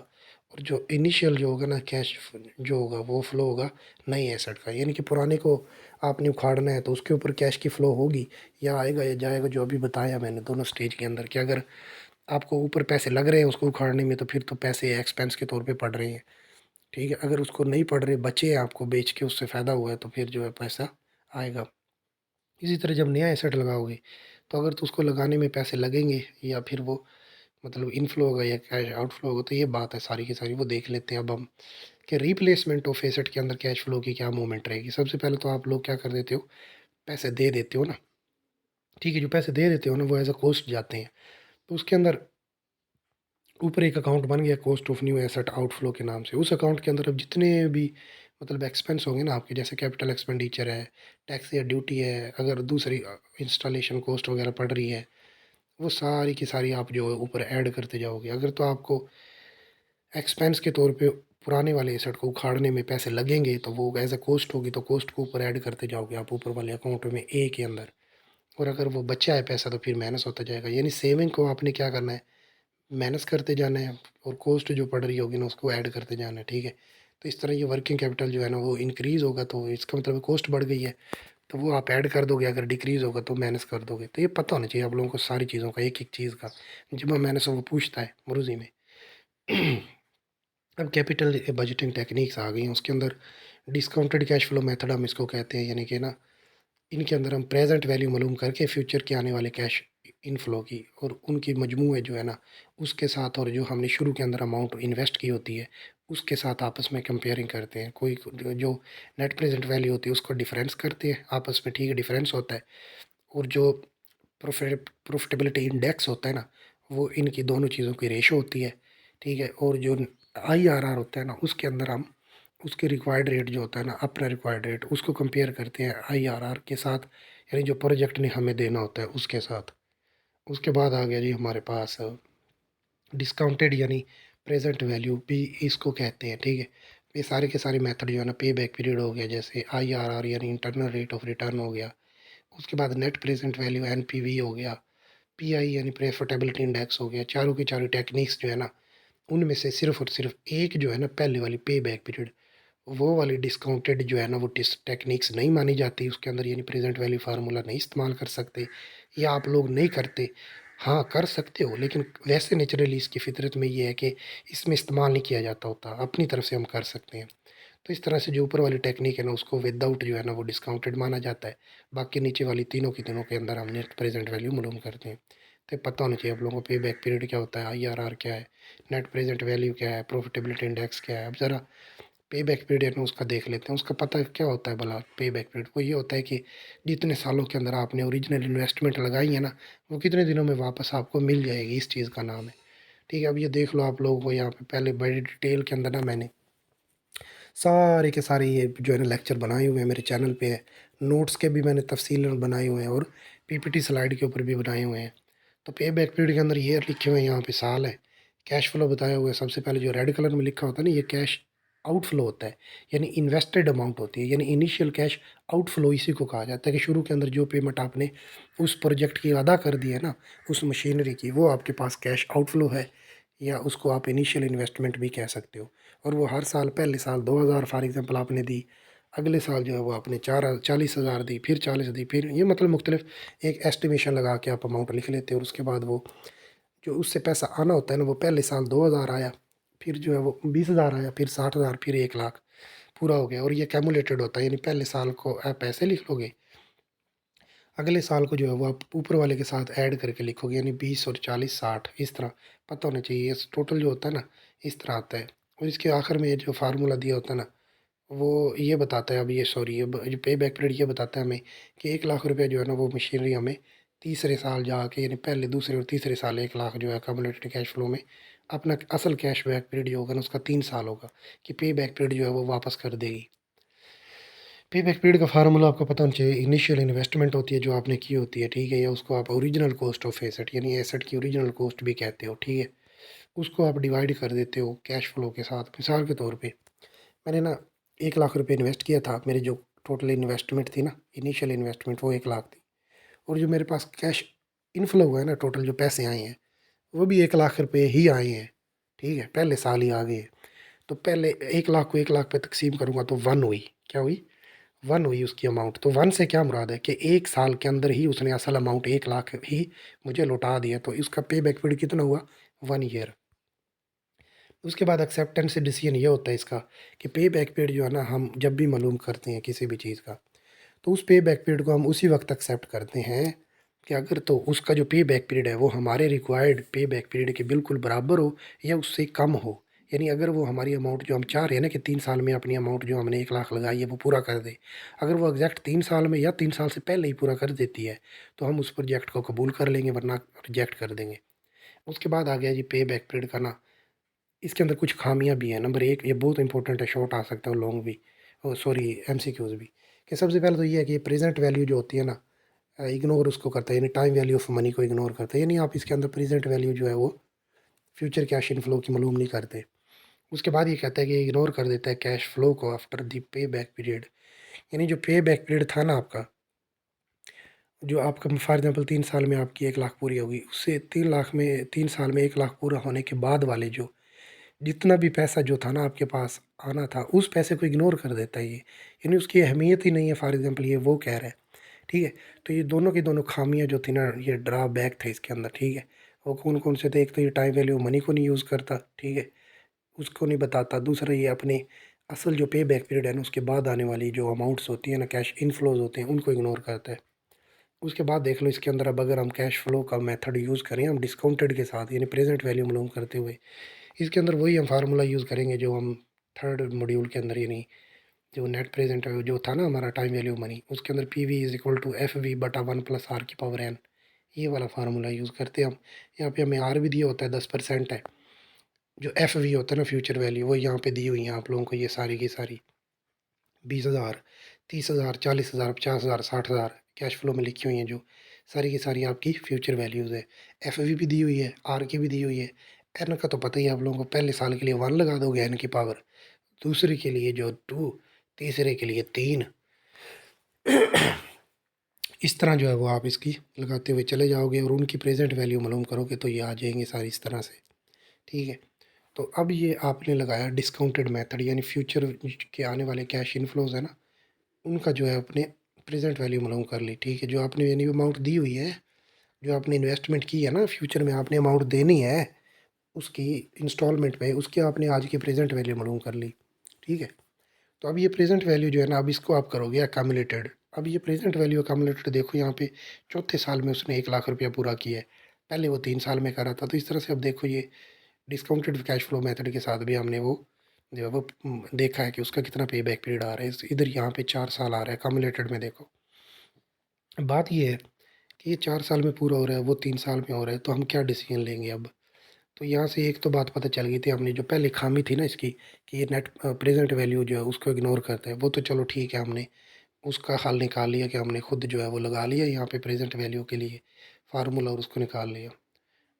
और जो इनिशियल जो होगा ना कैश जो होगा वो फ्लो होगा नई एसेट का। यानी कि पुराने को आपने उखाड़ना है तो उसके ऊपर कैश की फ्लो होगी, या आएगा या जाएगा, जो अभी बताया मैंने दोनों स्टेज के अंदर, कि अगर आपको ऊपर पैसे लग रहे हैं उसको उखाड़ने में तो फिर तो पैसे एक्सपेंस के तौर पे पड़ रहे हैं। ठीक है, अगर उसको नहीं पड़ रहे, बचे हैं आपको बेच के उससे फ़ायदा हुआ है, तो फिर जो है पैसा आएगा। इसी तरह जब नया एसेट लगाओगे, तो अगर तो उसको लगाने में पैसे लगेंगे या फिर वो मतलब इनफ्लो होगा या कैश आउटफ्लो होगा, तो ये बात है सारी की सारी, वो देख लेते हैं अब हम कि रिप्लेसमेंट ऑफ एसेट के अंदर कैश फ्लो की क्या मूवमेंट रहेगी। सबसे पहले तो आप लोग क्या कर देते हो, पैसे दे देते हो ना, ठीक है, जो पैसे दे देते हो ना वो एज अ कॉस्ट जाते हैं। तो उसके अंदर ऊपर एक अकाउंट बन गया cost of new asset outflow के नाम से। उस अकाउंट के अंदर अब जितने भी मतलब एक्सपेंस होंगे ना आपके, जैसे कैपिटल एक्सपेंडिचर है, टैक्स या ड्यूटी है, अगर दूसरी इंस्टॉलेशन कॉस्ट वगैरह पड़ रही है, वो सारी की सारी आप जो है ऊपर ऐड करते जाओगे। अगर तो आपको एक्सपेंस के तौर पे पुराने वाले एसेट को उखाड़ने में पैसे लगेंगे, तो वो एज अ कॉस्ट होगी, तो कॉस्ट को ऊपर ऐड करते जाओगे आप ऊपर वाले अकाउंट में ए के अंदर। और अगर वो बचा है पैसा तो फिर माइनस होता जाएगा, यानी सेविंग को आपने क्या करना है, माइनस करते जाना है, और कॉस्ट जो पड़ रही होगी ना उसको ऐड करते जाना है। ठीक है, तो इस तरह ये वर्किंग कैपिटल जो है ना वो इंक्रीज़ होगा, तो इसका मतलब कॉस्ट बढ़ गई है, तो वो आप ऐड कर दोगे, अगर डिक्रीज़ होगा तो माइनस कर दोगे। तो ये पता होना चाहिए आप लोगों को सारी चीज़ों का, एक एक चीज़ का, जब मैं माइनस वो पूछता है मरूजी में। अब कैपिटल बजटिंग टेक्निक्स आ गई हैं, उसके अंदर डिस्काउंटेड कैश फ्लो मेथड हम इसको कहते हैं, यानी कि ना इनके अंदर हम प्रेजेंट वैल्यू मालूम करके फ्यूचर के आने वाले कैश इनफ्लो की, और उनकी मजमू है जो है ना उसके साथ, और जो हमने शुरू के अंदर अमाउंट इन्वेस्ट की होती है उसके साथ आपस में कंपेयरिंग करते हैं। कोई जो नेट प्रेजेंट वैल्यू होती है उसको डिफरेंस करते हैं आपस में, ठीक है, डिफरेंस होता है। और जो प्रॉफिटेबिलिटी इंडेक्स होता है ना, वो इनकी दोनों चीज़ों की रेशो होती है, ठीक है। और जो IRR होता है ना उसके अंदर हम उसके रिक्वायर्ड रेट जो होता है ना, अपना रिक्वायर्ड रेट, उसको कंपेयर करते हैं IRR के साथ, यानी जो प्रोजेक्ट ने हमें देना होता है उसके साथ। उसके बाद आ गया जी हमारे पास डिस्काउंटेड यानी प्रेजेंट वैल्यू भी इसको कहते हैं, ठीक है। ये सारे के सारे मेथड जो है ना, पे बैक पीरियड हो गया, जैसे IRR यानी इंटरनल रेट ऑफ रिटर्न हो गया। उसके बाद नेट प्रेजेंट वैल्यू NPV हो गया, PI यानी प्रॉफिटेबिलिटी इंडेक्स हो गया। चारों की चारों टेक्निक्स जो है ना, उनमें से सिर्फ और सिर्फ एक जो है ना, पहले वाली पे बैक पीरियड, वो वाली डिस्काउंटेड जो है ना, वो टेक्निक्स नहीं मानी जाती उसके अंदर, यानी प्रेजेंट वैल्यू फार्मूला नहीं इस्तेमाल कर सकते, या आप लोग नहीं करते। हाँ, कर सकते हो, लेकिन वैसे नेचुरली इसकी फितरत में ये है कि इसमें इस्तेमाल नहीं किया जाता होता, अपनी तरफ से हम कर सकते हैं। तो इस तरह से जो ऊपर वाली टेक्निक है ना उसको विदाउट जो है ना वो डिस्काउंटेड माना जाता है। बाकी नीचे वाली तीनों की तीनों के अंदर हम नेट प्रेजेंट वैल्यू मालूम करते हैं। तो पता होना चाहिए आप लोगों को पे बैक पीरियड क्या होता है, IRR क्या है, नेट प्रेजेंट वैल्यू क्या है, प्रॉफिटेबिलिटी इंडेक्स क्या है। अब ज़रा पे बैक पीरियड में उसका देख लेते हैं। उसका पता क्या होता है भला? पे बैक पीरियड वो ये होता है कि जितने सालों के अंदर आपने ओरिजिनल इन्वेस्टमेंट लगाई है ना, वो कितने दिनों में वापस आपको मिल जाएगी, इस चीज़ का नाम है, ठीक है। अब ये देख लो आप लोगों को यहाँ पे पहले बड़ी डिटेल के अंदर ना मैंने सारे के सारे ये जो है ना लेक्चर बनाए हुए हैं, मेरे चैनल पे है। नोट्स के भी मैंने तफसील बनाए हुए हैं, और PPT स्लाइड के ऊपर भी बनाए हुए हैं। तो पे बैक पीरियड के अंदर ये लिखे हुए हैं, यहाँ पे साल है, कैश फ्लो बताया हुआ है। सबसे पहले जो रेड कलर में लिखा होता है ना, ये कैश आउटफ्लो होता है, यानी इन्वेस्टेड अमाउंट होती है, यानी इनिशियल कैश आउटफ्लो इसी को कहा जाता है कि शुरू के अंदर जो पेमेंट आपने उस प्रोजेक्ट की अदा कर दी है ना, उस मशीनरी की, वो आपके पास कैश आउटफ्लो है, या उसको आप इनिशियल इन्वेस्टमेंट भी कह सकते हो। और वो हर साल, पहले साल 2000 फॉर एग्जांपल आपने दी, अगले साल जो है वो आपने 40,000 दी, फिर 40 दी, फिर ये मतलब मुख्तलिफ एक एस्टिमेशन लगा के आप अमाउंट लिख लेते हो। और उसके बाद वो जो उससे पैसा आना होता है ना, वो पहले साल 2000 आया, फिर जो है वो 20,000 आया, फिर 60,000, फिर 1 लाख, पूरा हो गया। और ये कैमुलेटेड होता है, यानी पहले साल को आप पैसे लिख लोगे, अगले साल को जो है वो आप ऊपर वाले के साथ ऐड करके लिखोगे, यानी 20 और 40 60 इस तरह पता होना चाहिए। ये टोटल जो होता है ना इस तरह आता है। और इसके आखिर में ये जो फार्मूला दिया होता है ना, वो ये बताता है, अब ये सॉरी ये जो पे बैक पीरियड ये बताता है हमें कि 1 लाख रुपए जो है ना वो मशीनरी हमें तीसरे साल जाके, यानी पहले दूसरे और तीसरे साल 1 लाख जो है कम्युलेटेड कैश फ्लो में अपना असल कैश बैक पीरियड जो होगा ना उसका 3 साल होगा, कि पे बैक पीरियड जो है वो वापस कर देगी। पे बैक पीरियड का फार्मूला आपको पता होना चाहिए। इनिशियल इन्वेस्टमेंट होती है जो आपने की होती है, ठीक है, या उसको आप ओरिजिनल कॉस्ट ऑफ एसेट, यानी एसेट की ओरिजिनल कॉस्ट भी कहते हो, ठीक है। उसको आप डिवाइड कर देते हो कैश फ्लो के साथ। मिसाल के तौर पे मैंने ना 1 लाख रुपए इन्वेस्ट किया था, मेरी जो टोटल इन्वेस्टमेंट थी ना, इनिशियल इन्वेस्टमेंट, वो 1 लाख थी। और जो मेरे पास कैश इनफ्लो हुआ है ना, टोटल जो पैसे आए हैं वो भी 1 लाख रुपए ही आए हैं, ठीक है, पहले साल ही आ गए हैं। तो पहले 1 लाख को 1 लाख पे तकसीम करूँगा तो वन हुई, क्या हुई? वन हुई उसकी अमाउंट। तो वन से क्या मुराद है कि 1 साल के अंदर ही उसने असल अमाउंट 1 लाख ही मुझे लौटा दिया, तो इसका पे बैक पीरियड कितना हुआ? 1 ईयर। उसके बाद एक्सेप्टेंस डिसीजन ये होता है इसका कि पे बैक पीरियड जो है ना हम जब भी मालूम करते हैं किसी भी चीज़ का, तो उस पे बैक पीरियड को हम उसी वक्त एक्सेप्ट करते हैं कि अगर तो उसका जो पे बैक पीरियड है वो हमारे रिक्वायर्ड पे बैक पीरियड के बिल्कुल बराबर हो या उससे कम हो। यानी अगर वो हमारी अमाउंट जो हम चाह रहे हैं ना कि 3 साल में अपनी अमाउंट जो हमने 1 लाख लगाई है वो पूरा कर दे, अगर वो एग्जैक्ट 3 साल में या 3 साल से पहले ही पूरा कर देती है, तो हम उस प्रोजेक्ट को कबूल कर लेंगे, वरना रिजेक्ट कर देंगे। उसके बाद आ गया जी पे बैक पीरियड का ना, इसके अंदर कुछ खामियां भी हैं। नंबर एक, ये बहुत इंपॉर्टेंट है, शॉर्ट आ सकता है, लॉन्ग भी, सॉरी MCQs भी, कि सबसे पहले तो ये है कि प्रेजेंट वैल्यू जो होती है ना, इग्नोर उसको करता है, यानी टाइम वैल्यू ऑफ मनी को इग्नोर करता है, यानी आप इसके अंदर प्रेजेंट वैल्यू जो है वो फ्यूचर कैश इनफ्लो की मालूम नहीं करते। उसके बाद ये कहता है कि इग्नोर कर देता है कैश फ्लो को after the pay back period, यानी जो पे बैक पीरियड था ना आपका, जो आपका फॉर एग्जाम्पल 3 साल में आपकी 1 लाख पूरी होगी, उससे 3 लाख में 3 साल में 1 लाख पूरा होने के बाद वाले जो जितना भी पैसा जो था ना आपके पास आना था, उस पैसे को इग्नोर कर देता है ये, यानी उसकी अहमियत ही नहीं है, फॉर एग्जांपल ये वो कह रहा है, ठीक है। तो ये दोनों की दोनों खामियां जो थी ना, ये ड्रा बैक थे इसके अंदर, ठीक है। वो कौन कौन से थे? एक तो ये टाइम वैल्यू मनी को नहीं यूज़ करता, ठीक है, उसको नहीं बताता। दूसरा ये अपने असल जो पे बैक पीरियड है ना उसके बाद आने वाली जो अमाउंट्स होती है ना, कैश इनफ्लोज होते हैं, उनको इग्नोर करता है। उसके बाद देख लो इसके अंदर अब अगर हम कैश फ्लो का मेथड यूज़ करें हम डिस्काउंटेड के साथ यानी प्रेजेंट वैल्यू मालूम करते हुए, इसके अंदर वही हम फार्मूला यूज़ करेंगे जो हम थर्ड मॉड्यूल के अंदर यानी जो नेट प्रेजेंट जो था ना हमारा टाइम वैल्यू मनी, उसके अंदर P V is equal to F V बटा 1 + r⁴ ये वाला फार्मूला यूज़ करते हैं हम। यहाँ पे हमें आर भी दिया होता है 10% है, जो एफ वी होता है ना फ्यूचर वैल्यू वो यहाँ पे दी हुई है आप लोगों को, ये सारी की सारी 20,000 30,000 40,000 50,000 60,000 कैश फ्लो में लिखी हुई हैं, जो सारी की सारी आपकी फ्यूचर वैल्यूज़ है। एफ वी भी दी हुई है, आर की भी दी हुई है। एन का तो पता ही है आप लोगों को, पहले साल के लिए 1 लगा दोगे एन की पावर, दूसरे के लिए जो 2, तीसरे के लिए 3 इस तरह जो है वो आप इसकी लगाते हुए चले जाओगे और उनकी प्रेजेंट वैल्यू मालूम करोगे तो ये आ जाएंगे सारी इस तरह से। ठीक है, तो अब ये आपने लगाया डिस्काउंटेड मेथड यानी फ्यूचर के आने वाले कैश इनफ्लोज है ना, उनका जो है अपने प्रेजेंट वैल्यू मालूम कर ली। ठीक है, जो आपने यानी अमाउंट दी हुई है, जो आपने इन्वेस्टमेंट की है ना फ्यूचर में आपने अमाउंट देनी है उसकी इंस्टॉलमेंट पे, उसकी आपने आज की प्रेजेंट वैल्यू मालूम कर ली। ठीक है, तो अब ये प्रेजेंट वैल्यू जो है ना अब इसको आप करोगे अकामुलेटेड। अब ये प्रेजेंट वैल्यू अकामुलेटेड देखो यहाँ पे चौथे साल में उसने 1 लाख रुपया पूरा किया है, पहले वो 3 साल में करा था। तो इस तरह से अब देखो ये डिस्काउंटेड कैश फ्लो मेथड के साथ भी हमने वो जो है वो देखा है कि उसका कितना पे बैक पीरियड आ रहा है। इधर यहाँ पे 4 साल आ रहा है अकामुलेटेड में। देखो बात ये है कि ये 4 साल में पूरा हो रहा है, वो 3 साल में हो रहा है, तो हम क्या डिसीजन लेंगे अब। तो यहाँ से एक तो बात पता चल गई थी हमने, जो पहले खामी थी ना इसकी कि ये नेट प्रेजेंट वैल्यू जो है उसको इग्नोर करते हैं, वो तो चलो ठीक है, हमने उसका हल निकाल लिया कि हमने खुद जो है वो लगा लिया यहाँ पे प्रेजेंट वैल्यू के लिए फार्मूला और उसको निकाल लिया।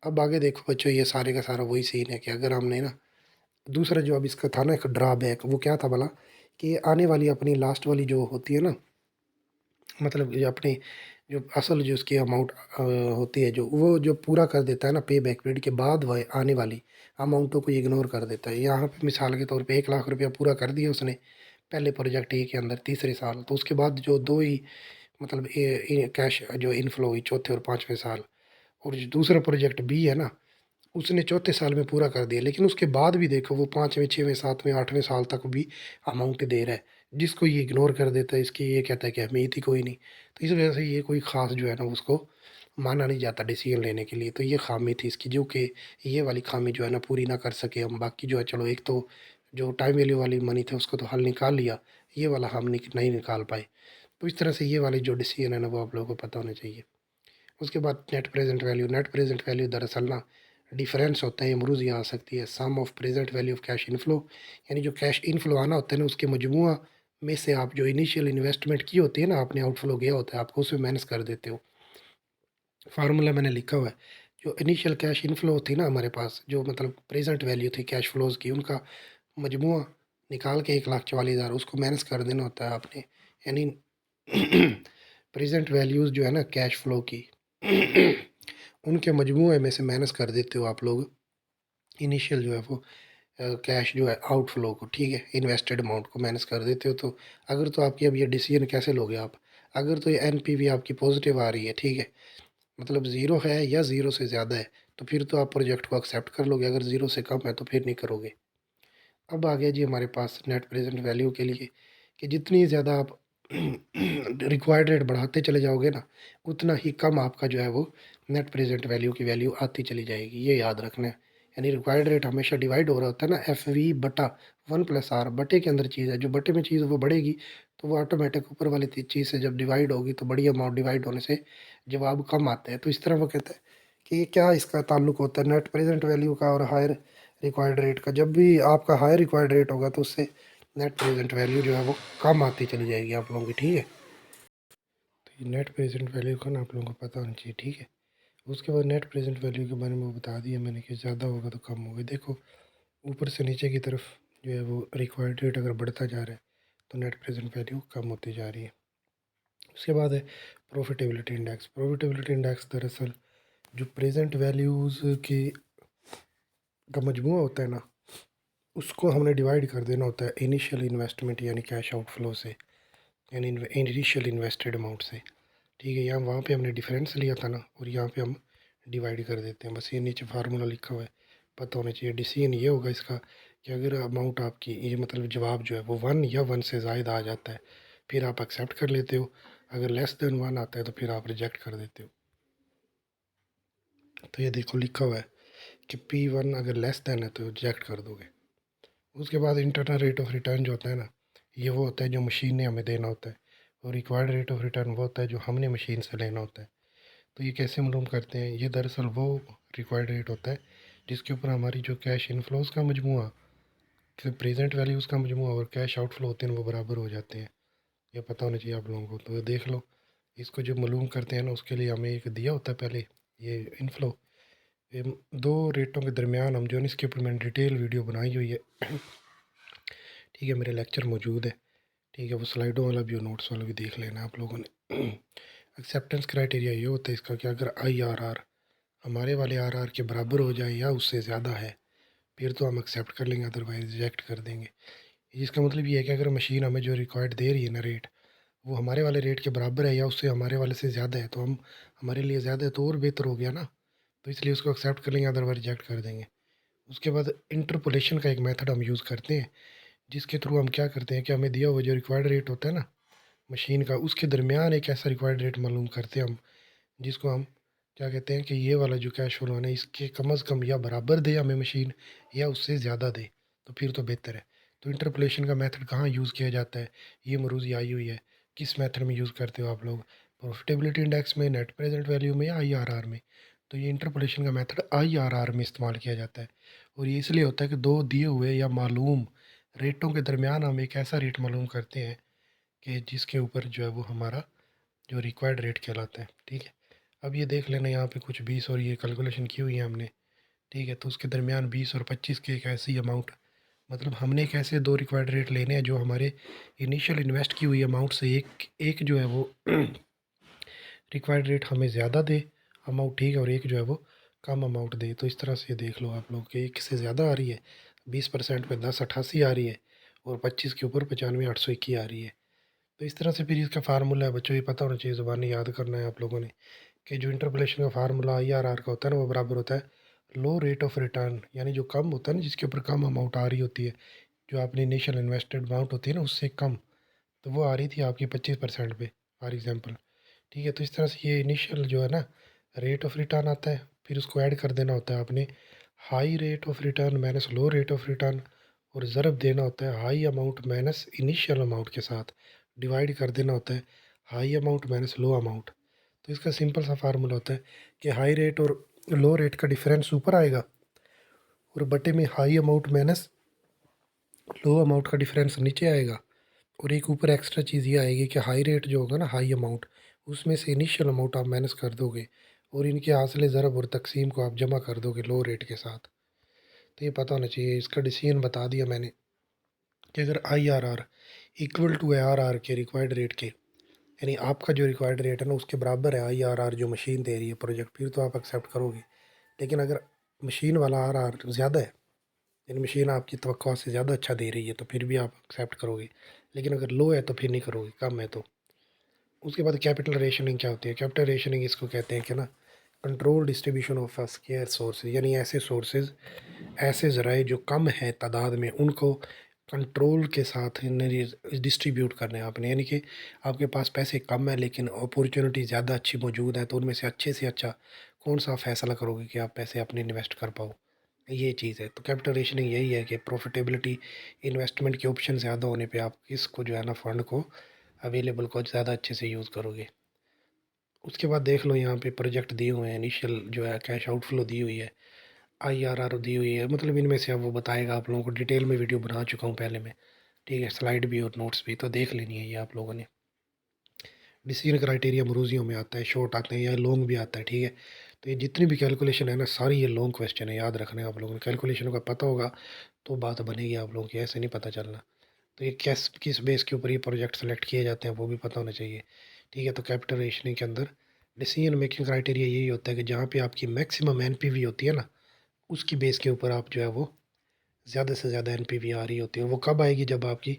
अब आगे देखो बच्चों, ये सारे का सारा वही सीन है कि अगर हमने ना दूसरा जो अब इसका था ना एक ड्रॉबैक, वो क्या था भला कि आने वाली अपनी लास्ट वाली जो होती है ना, मतलब ये अपनी जो असल जो उसकी अमाउंट होती है, जो वो जो पूरा कर देता है ना पे बैक पीरियड के बाद वह आने वाली अमाउंटों को इग्नोर कर देता है। यहाँ पे मिसाल के तौर पे 1 लाख रुपया पूरा कर दिया उसने पहले प्रोजेक्ट ए के अंदर तीसरे साल, तो उसके बाद जो दो ही मतलब कैश जो इनफ्लो हुई चौथे और पाँचवें साल, और जो दूसरा प्रोजेक्ट बी है ना उसने चौथे साल में पूरा कर दिया, लेकिन उसके बाद भी देखो वो पाँचवें छठवें सातवें आठवें साल तक भी अमाउंट दे रहा है, जिसको ये इग्नोर कर देता है, इसकी ये कहता है कि अहमियत ही कोई नहीं। तो इस वजह से ये कोई ख़ास जो है ना उसको माना नहीं जाता डिसीजन लेने के लिए। तो ये खामी थी इसकी, जो कि ये वाली खामी जो है ना पूरी ना कर सके हम। बाकी जो है चलो, एक तो जो टाइम वैल्यू वाली मनी थे उसको तो हल निकाल लिया, ये वाला हम नहीं निकाल पाए। तो इस तरह से ये वाली जो डिसीजन है ना वो आप लोगों को पता होना चाहिए। उसके बाद नेट प्रेजेंट वैल्यू दरअसल ना डिफरेंस होता है, अमरूज यहाँ आ सकती है sum of present value of cash inflow, यानी जो कैश इनफ्लो आना होता है ना उसके मजमुआ में से आप जो इनिशियल इन्वेस्टमेंट की होती है ना, आपने आउटफ्लो गया होता है, आपको उसमें माइनस कर देते हो। फार्मूला मैंने लिखा हुआ है, जो इनिशियल कैश इनफ्लो थी ना हमारे पास, जो मतलब प्रेजेंट वैल्यू थी कैश फ्लोज की, उनका मजमुआ निकाल के 1,44,000 उसको माइनस कर देना होता है आपने, यानी प्रेजेंट वैल्यूज़ जो है ना कैश फ्लो की उनके मजमूए में से माइनस कर देते हो आप लोग इनिशियल जो है वो कैश जो है आउटफ्लो को। ठीक है, इन्वेस्टेड अमाउंट को माइनस कर देते हो। तो अगर तो आपकी अब ये डिसीजन कैसे लोगे आप, अगर तो ये एनपीवी आपकी पॉजिटिव आ रही है, ठीक है, मतलब ज़ीरो है या ज़ीरो से ज़्यादा है, तो फिर तो आप प्रोजेक्ट को एक्सेप्ट कर लोगे, अगर ज़ीरो से कम है तो फिर नहीं करोगे। अब आ गया जी हमारे पास नेट प्रेजेंट वैल्यू के लिए कि जितनी ज़्यादा आप रिक्वायर्ड रेट बढ़ाते चले जाओगे ना, उतना ही कम आपका जो है वो नेट प्रेजेंट वैल्यू की वैल्यू आती चली जाएगी, ये याद रखना है। यानी रिक्वायर्ड रेट हमेशा डिवाइड हो रहा होता है ना, एफ वी बटा 1 + r, बटे के अंदर चीज़ है, जो बटे में चीज़ वो बढ़ेगी तो वो ऑटोमेटिक ऊपर वाली चीज़ से जब डिवाइड होगी तो बड़ी अमाउंट डिवाइड होने से जवाब कम आते हैं। तो इस तरह वो कहता है कि ये क्या इसका ताल्लुक होता है नेट प्रेजेंट वैल्यू का और हायर रिक्वायर्ड रेट का। जब भी आपका हायर रिक्वायर्ड रेट होगा तो उससे नेट प्रेजेंट वैल्यू जो है वो कम आती चली जाएगी आप लोगों की। ठीक है, तो ये नेट प्रेजेंट वैल्यू का ना आप लोगों को पता होना चाहिए। ठीक है, उसके बाद नेट प्रेजेंट वैल्यू के बारे में वो बता दिया मैंने कि ज़्यादा होगा तो कम होगा। देखो ऊपर से नीचे की तरफ जो है वो रिक्वायर्ड रेट अगर बढ़ता जा रहा है तो नेट प्रेजेंट वैल्यू कम होती जा रही है। उसके बाद है प्रॉफिटेबिलिटी इंडेक्स। प्रॉफिटेबिलिटी इंडेक्स दरअसल जो प्रेजेंट वैल्यूज़ की का मजमूआ होता है ना, उसको हमने डिवाइड कर देना होता है इनिशियल इन्वेस्टमेंट यानी कैश आउटफ्लो से, यानी इनिशियल इन्वेस्टेड अमाउंट से। ठीक है, यहाँ वहाँ पे हमने डिफरेंस लिया था ना, और यहाँ पे हम डिवाइड कर देते हैं। बस ये नीचे फार्मूला लिखा हुआ है, पता होना चाहिए। डिसीजन ये होगा इसका कि अगर अमाउंट आपकी ये मतलब जवाब जो है वो 1 या 1 से ज़ायद आ जाता है फिर आप एक्सेप्ट कर लेते हो, अगर लेस देन 1 आता है तो फिर आप रिजेक्ट कर देते हो। तो ये देखो लिखा हुआ है कि P1 अगर लेस देन है तो रिजेक्ट कर दोगे। उसके बाद इंटरनल रेट ऑफ रिटर्न जो होता है ना, ये वो होता है जो मशीन ने हमें देना होता है, और रिक्वायर्ड रेट ऑफ रिटर्न वो होता है जो हमने मशीन से लेना होता है। तो ये कैसे मालूम करते हैं? ये दरअसल वो रिक्वायर्ड रेट होता है जिसके ऊपर हमारी जो कैश इनफ्लोज का मजमूआ, प्रेजेंट वैल्यूज़ का मजमूआ और कैश आउटफ्लो होते हैं वो बराबर हो जाते हैं। ये पता होना चाहिए आप लोगों को। तो देख लो, इसको जो मालूम करते हैं ना उसके लिए हमें एक दिया होता है पहले ये इनफ्लो। ये दो रेटों के दरमियान हम जो है इसके ऊपर मैंने डिटेल वीडियो बनाई हुई है। ठीक है, मेरे लेक्चर मौजूद है। ठीक है, वो स्लाइडों वाला भी और नोट्स वाला भी देख लेना आप लोगों ने। एक्सेप्टेंस क्राइटेरिया ये होता है इसका कि अगर IRR हमारे वाले RR के बराबर हो जाए या उससे ज़्यादा है फिर तो हम एक्सेप्ट कर लेंगे, अदरवाइज रिजेक्ट कर देंगे। इसका मतलब ये है कि अगर मशीन हमें जो रिक्वायर्ड दे रही है ना रेट, वो हमारे वाले रेट के बराबर है या उससे हमारे वाले से ज़्यादा है, तो हम हमारे लिए ज़्यादा है तो और बेहतर हो गया ना, तो इसलिए उसको एक्सेप्ट कर लेंगे, अदरवाइज रिजेक्ट कर देंगे। उसके बाद इंटरपोलेशन का एक मेथड हम यूज़ करते हैं, जिसके थ्रू हम क्या करते हैं कि हमें दिया हुआ जो रिक्वायर्ड रेट होता है ना मशीन का, उसके दरमियान एक ऐसा रिक्वायर्ड रेट मालूम करते हैं हम, जिसको हम क्या कहते हैं कि ये वाला जो कैश फ्लो है ना इसके कम अज़ कम या बराबर दे हमें मशीन या उससे ज़्यादा दे, तो फिर तो बेहतर है। तो इंटरपोलेशन का मेथड कहाँ यूज़ किया जाता है, ये मरूज़ी आई हुई है। किस मेथड में यूज़ करते हो आप लोग? प्रॉफिटेबिलिटी इंडेक्स में, नेट प्रेजेंट वैल्यू में या IRR में? तो ये इंटरपोलेशन का मेथड IRR में इस्तेमाल किया जाता है, और ये इसलिए होता है कि दो दिए हुए या मालूम रेटों के दरमियान हम एक ऐसा रेट मालूम करते हैं कि जिसके ऊपर जो है वो हमारा जो रिक्वायर्ड रेट कहलाता है। ठीक है, अब ये देख लेना यहाँ पे कुछ 20 और ये कैलकुलेशन की हुई है हमने। ठीक है, तो उसके दरमियान 20 और 25 की एक ऐसी अमाउंट, मतलब हमने एक ऐसे दो रिक्वायर्ड रेट लेने हैं जो हमारे इनिशियल इन्वेस्ट की हुई अमाउंट से एक एक जो है वो रिक्वायर्ड रेट हमें ज़्यादा दे अमाउंट, ठीक है, और एक जो है वो कम अमाउंट दे। तो इस तरह से देख लो आप लोग कि एक से ज़्यादा आ रही है 20% पे 1088 आ रही है, और 25 के ऊपर 95,821 आ रही है। तो इस तरह से फिर इसका फार्मूला है बच्चों, ये पता होना चाहिए, ज़ुबानी याद करना है आप लोगों ने कि जो इंटरपोलेशन का फार्मूला IRR का होता है ना वो बराबर होता है लो रेट ऑफ रिटर्न, यानी जो कम होता है ना जिसके ऊपर कम अमाउंट आ रही होती है, जो आपने इनिशियल इन्वेस्टेड अमाउंट होती है ना उससे कम, तो वो आ रही थी आपकी 25% पे फॉर एग्जांपल। ठीक है, तो इस तरह से ये इनिशियल जो है ना रेट ऑफ रिटर्न आता है, फिर उसको ऐड कर देना होता है आपने high rate of return minus low rate of return, और ज़रब देना होता है high amount minus initial amount के साथ, डिवाइड कर देना होता है high amount minus low amount. तो इसका सिंपल सा फार्मूला होता है कि हाई रेट और लो रेट का डिफरेंस ऊपर आएगा, और बटे में high amount minus low amount का डिफरेंस नीचे आएगा, और एक ऊपर एक्स्ट्रा चीज़ ये आएगी कि हाई रेट जो होगा ना हाई अमाउंट, उसमें से इनिशियल अमाउंट आप माइनस कर दोगे, और इनके हासिल ज़रब और तकसीम को आप जमा कर दोगे लो रेट के साथ। तो ये पता होना चाहिए। इसका डिसीजन बता दिया मैंने कि अगर IRR इक्वल टू ARR के रिक्वायर्ड रेट के, यानी आपका जो रिक्वायर्ड रेट है ना उसके बराबर है IRR जो मशीन दे रही है प्रोजेक्ट, फिर तो आप एक्सेप्ट करोगे। लेकिन अगर मशीन वाला RR ज़्यादा है, यानी मशीन आपकी तवक्को से ज़्यादा अच्छा दे रही है, तो फिर भी आप एक्सेप्ट करोगे। लेकिन अगर लो है तो फिर नहीं करोगे, कम है तो। उसके बाद कैपिटल रेशनिंग क्या होती है? कैपिटल रेशनिंग इसको कहते हैं कि ना control distribution of square sources, यानी ऐसे सोर्सेज, ऐसे ज़राए जो कम है तादाद में, उनको कंट्रोल के साथ डिस्ट्रीब्यूट करने हैं आपने, यानी कि आपके पास पैसे कम है लेकिन अपॉर्चुनिटी ज़्यादा अच्छी मौजूद है, तो उनमें से अच्छा कौन सा फ़ैसला करोगे कि आप पैसे अपने इन्वेस्ट कर पाओ, ये चीज़ है। तो कैपिटल रेशनिंग यही है कि प्रॉफिटेबिलिटी इन्वेस्टमेंट के ऑप्शन ज़्यादा होने पे आप इसको जो है ना फंड को अवेलेबल को ज़्यादा अच्छे से यूज़ करोगे। उसके बाद देख लो यहाँ पे प्रोजेक्ट दिए हुए हैं, इनिशियल जो है कैश आउटफ्लो दी हुई है, IRR दी हुई है, मतलब इनमें से अब वो बताएगा आप लोगों को, डिटेल में वीडियो बना चुका हूँ पहले मैं। ठीक है, स्लाइड भी और नोट्स भी तो देख लेनी है ये आप लोगों ने। डिसीजन क्राइटेरिया मरूजियों में आता है, शॉर्ट आते हैं या लॉन्ग भी आता है। ठीक है, तो ये जितनी भी कैलकुलेशन है ना सारी ये लॉन्ग क्वेश्चन है, याद रखना है आप लोगों ने। कैलकुलेशन का पता होगा तो बात बनेगी आप लोगों की, ऐसे नहीं पता चलना। तो ये किस किस बेस के ऊपर ये प्रोजेक्ट सेलेक्ट किए जाते हैं वो भी पता होना चाहिए। ठीक है, तो कैपिटल रेशनिंग के अंदर डिसीजन मेकिंग क्राइटेरिया यही होता है कि जहाँ पे आपकी मैक्सिमम NPV होती है ना उसकी बेस के ऊपर आप जो है वो ज़्यादा से ज़्यादा NPV आ रही होती है। वो कब आएगी? जब आपकी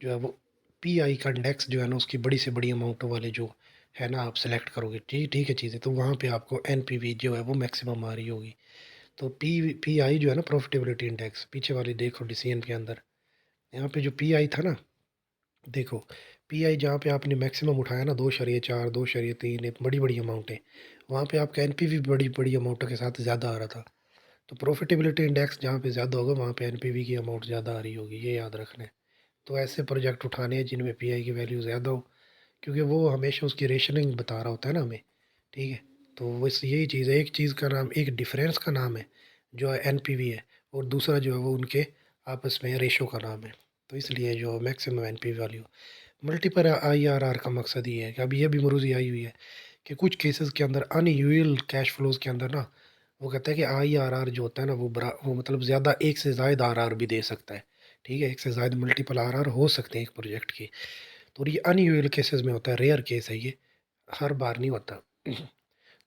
जो है वो PI का इंडेक्स जो है ना उसकी बड़ी से बड़ी अमाउंटों वाले जो है ना आप सेलेक्ट करोगे। ठीक ठीक है चीज़ें, तो वहाँ पे आपको NPV जो है वो मैक्सिमम आ रही होगी। तो PI जो है ना प्रॉफिटेबिलिटी इंडेक्स, पीछे वाली देखो डिसीजन के अंदर, यहाँ पे जो PI था ना, देखो पीआई जहाँ पे आपने मैक्सिमम उठाया ना 2.4, 2.3, एक बड़ी-बड़ी अमाउंट है, वहाँ पे आपका एनपीवी बड़ी-बड़ी अमाउंटों के साथ ज़्यादा आ रहा था। तो प्रॉफिटेबिलिटी इंडेक्स जहाँ पे ज़्यादा होगा वहाँ पे एनपीवी की अमाउंट ज़्यादा आ रही होगी, ये याद रखना है। तो ऐसे प्रोजेक्ट उठाने हैं जिनमें पीआई की वैल्यू ज़्यादा हो, क्योंकि वो हमेशा उसकी रेशनिंग बता रहा होता है ना हमें, ठीक है? तो बस यही चीज़ है, एक चीज़ का नाम, एक डिफरेंस का नाम है, जो है एनपीवी है, और दूसरा जो है वो उनके आपस में रेशो का नाम है। तो इसलिए जो maximum NPV value multiple IRR का मकसद ये है कि अभी ये भी मरूज़ी आई हुई है कि कुछ केसेस के अंदर अनयूजुअल कैश फ्लोज़ के अंदर ना, वो कहता है कि आईआरआर जो होता है ना वो मतलब ज़्यादा एक से ज़ायद आरआर भी दे सकता है, ठीक है? एक से ज़ायद मल्टीपल आरआर हो सकते हैं एक प्रोजेक्ट के। तो ये अनयूजुअल केसेस में होता है, रेयर केस है ये, हर बार नहीं होता।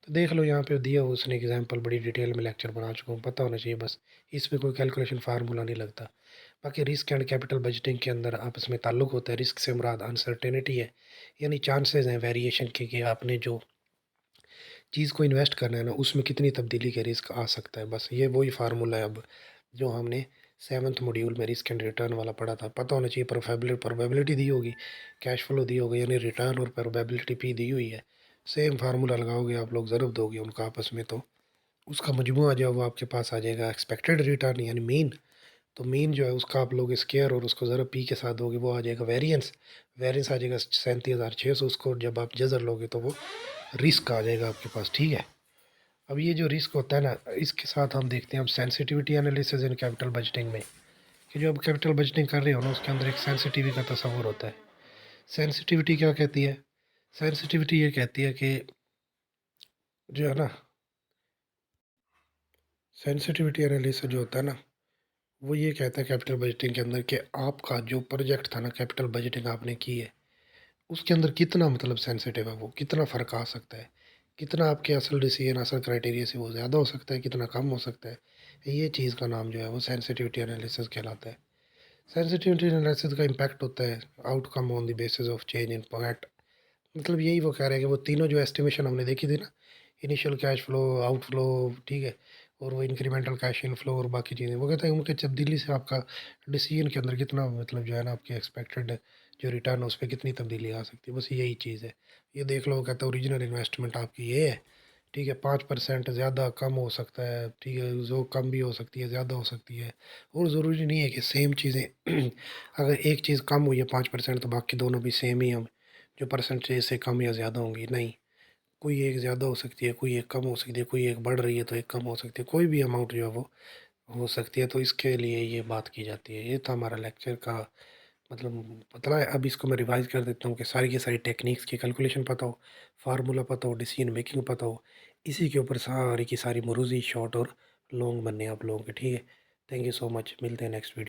तो देख लो यहाँ पे दिया हुआ उसने एग्जांपल, बड़ी डिटेल में लेक्चर बना चुका हूँ, पता होना चाहिए बस। इसमें कोई कैलकुलेशन फार्मूला नहीं लगता। बाकी रिस्क एंड कैपिटल बजटिंग के अंदर आपस में ताल्लुक होता है। रिस्क से मुराद अनसर्टेनिटी है, यानी चांसेस हैं वेरिएशन के कि आपने जो चीज़ को इन्वेस्ट करना है ना उसमें कितनी तब्दीली का रिस्क आ सकता है। बस ये वही फार्मूला है अब जो हमने 7th मॉड्यूल में रिस्क एंड रिटर्न वाला पढ़ा था। पता होना चाहिए, प्रोबेबिलिटी दी होगी, कैश फ्लो दी होगी, यानी रिटर्न और प्रोबेबिलिटी पी दी हुई है। सेम फार्मूला लगाओगे आप लोग, ज़रूर दोगे उनका आपस में, तो उसका मजमू जो है वो आपके पास आ जाएगा एक्सपेक्टेड रिटर्न यानी मीन। तो मीन जो है उसका आप लोग स्क्वायर और उसको ज़रा पी के साथ दोगे, वो आ जाएगा वेरिएंस। वेरिएंस आ जाएगा 37,600। उसको जब आप जज़र लोगे तो वो रिस्क आ जाएगा आपके पास, ठीक है? अब ये जो रिस्क होता है ना, इसके साथ हम देखते हैं अब sensitivity analysis in capital budgeting में, कि जो अब कैपिटल बजटिंग कर रहे हो ना उसके अंदर एक सेंसिटिविटी का तस्वुर होता है। सेंसिटिविटी क्या कहती है? सेंसिटिविटी ये कहती है कि जो है ना, सेंसिटिविटी एनालिसिस जो होता है ना, वो ये कहता है कैपिटल बजटिंग के अंदर कि आपका जो प्रोजेक्ट था ना, कैपिटल बजटिंग आपने की है, उसके अंदर कितना मतलब सेंसिटिव है वो, कितना फ़र्क आ सकता है, कितना आपके असल डिसीजन, असल क्राइटेरिया से वो ज़्यादा हो सकता है, कितना कम हो सकता है। ये चीज़ का नाम जो है वो सेंसिटिविटी एनालिसिस कहलाता है। सेंसिटिविटी एनालिसिस का इम्पैक्ट होता है outcome on the basis of change in point. मतलब यही वो कह रहे हैं कि वो तीनों जो एस्टिमेशन हमने देखी थी ना, इनिशियल कैश फ्लो, आउटफ्लो, ठीक है, और वो इंक्रीमेंटल कैश इनफ्लो और बाकी चीज़ें, वो कहते हैं उनके तब्दीली से आपका डिसीजन के अंदर कितना मतलब जो है ना आपकी एक्सपेक्टेड जो रिटर्न है उस पर कितनी तब्दीली आ सकती है, बस यही चीज़ है। ये देख लो, वो कहता है ओरिजिनल इन्वेस्टमेंट आपकी ये है, ठीक है, 5% ज़्यादा कम हो सकता है, ठीक है, जो कम भी हो सकती है, ज़्यादा हो सकती है, और ज़रूरी नहीं है कि सेम चीज़ें अगर एक चीज़ कम हुई है 5% तो बाकी दोनों भी सेम ही हम जो परसेंटेज से कम या ज़्यादा होंगी, नहीं। कोई एक ज़्यादा हो सकती है, कोई एक कम हो सकती है, कोई एक बढ़ रही है तो एक कम हो सकती है, कोई भी अमाउंट जो है वो हो सकती है, तो इसके लिए ये बात की जाती है। ये था हमारा लेक्चर का मतलब पतला है। अब इसको मैं रिवाइज़ कर देता हूँ कि सारी की सारी टेक्निक्स की कैलकुलेशन पता हो, फार्मूला पता हो, डिसीजन मेकिंग पता हो, इसी के ऊपर सारी की सारी मुरूज़ी शॉर्ट और लॉन्ग बनने हैं आप लोगों के, ठीक है? थैंक यू सो मच, मिलते हैं नेक्स्ट वीडियो।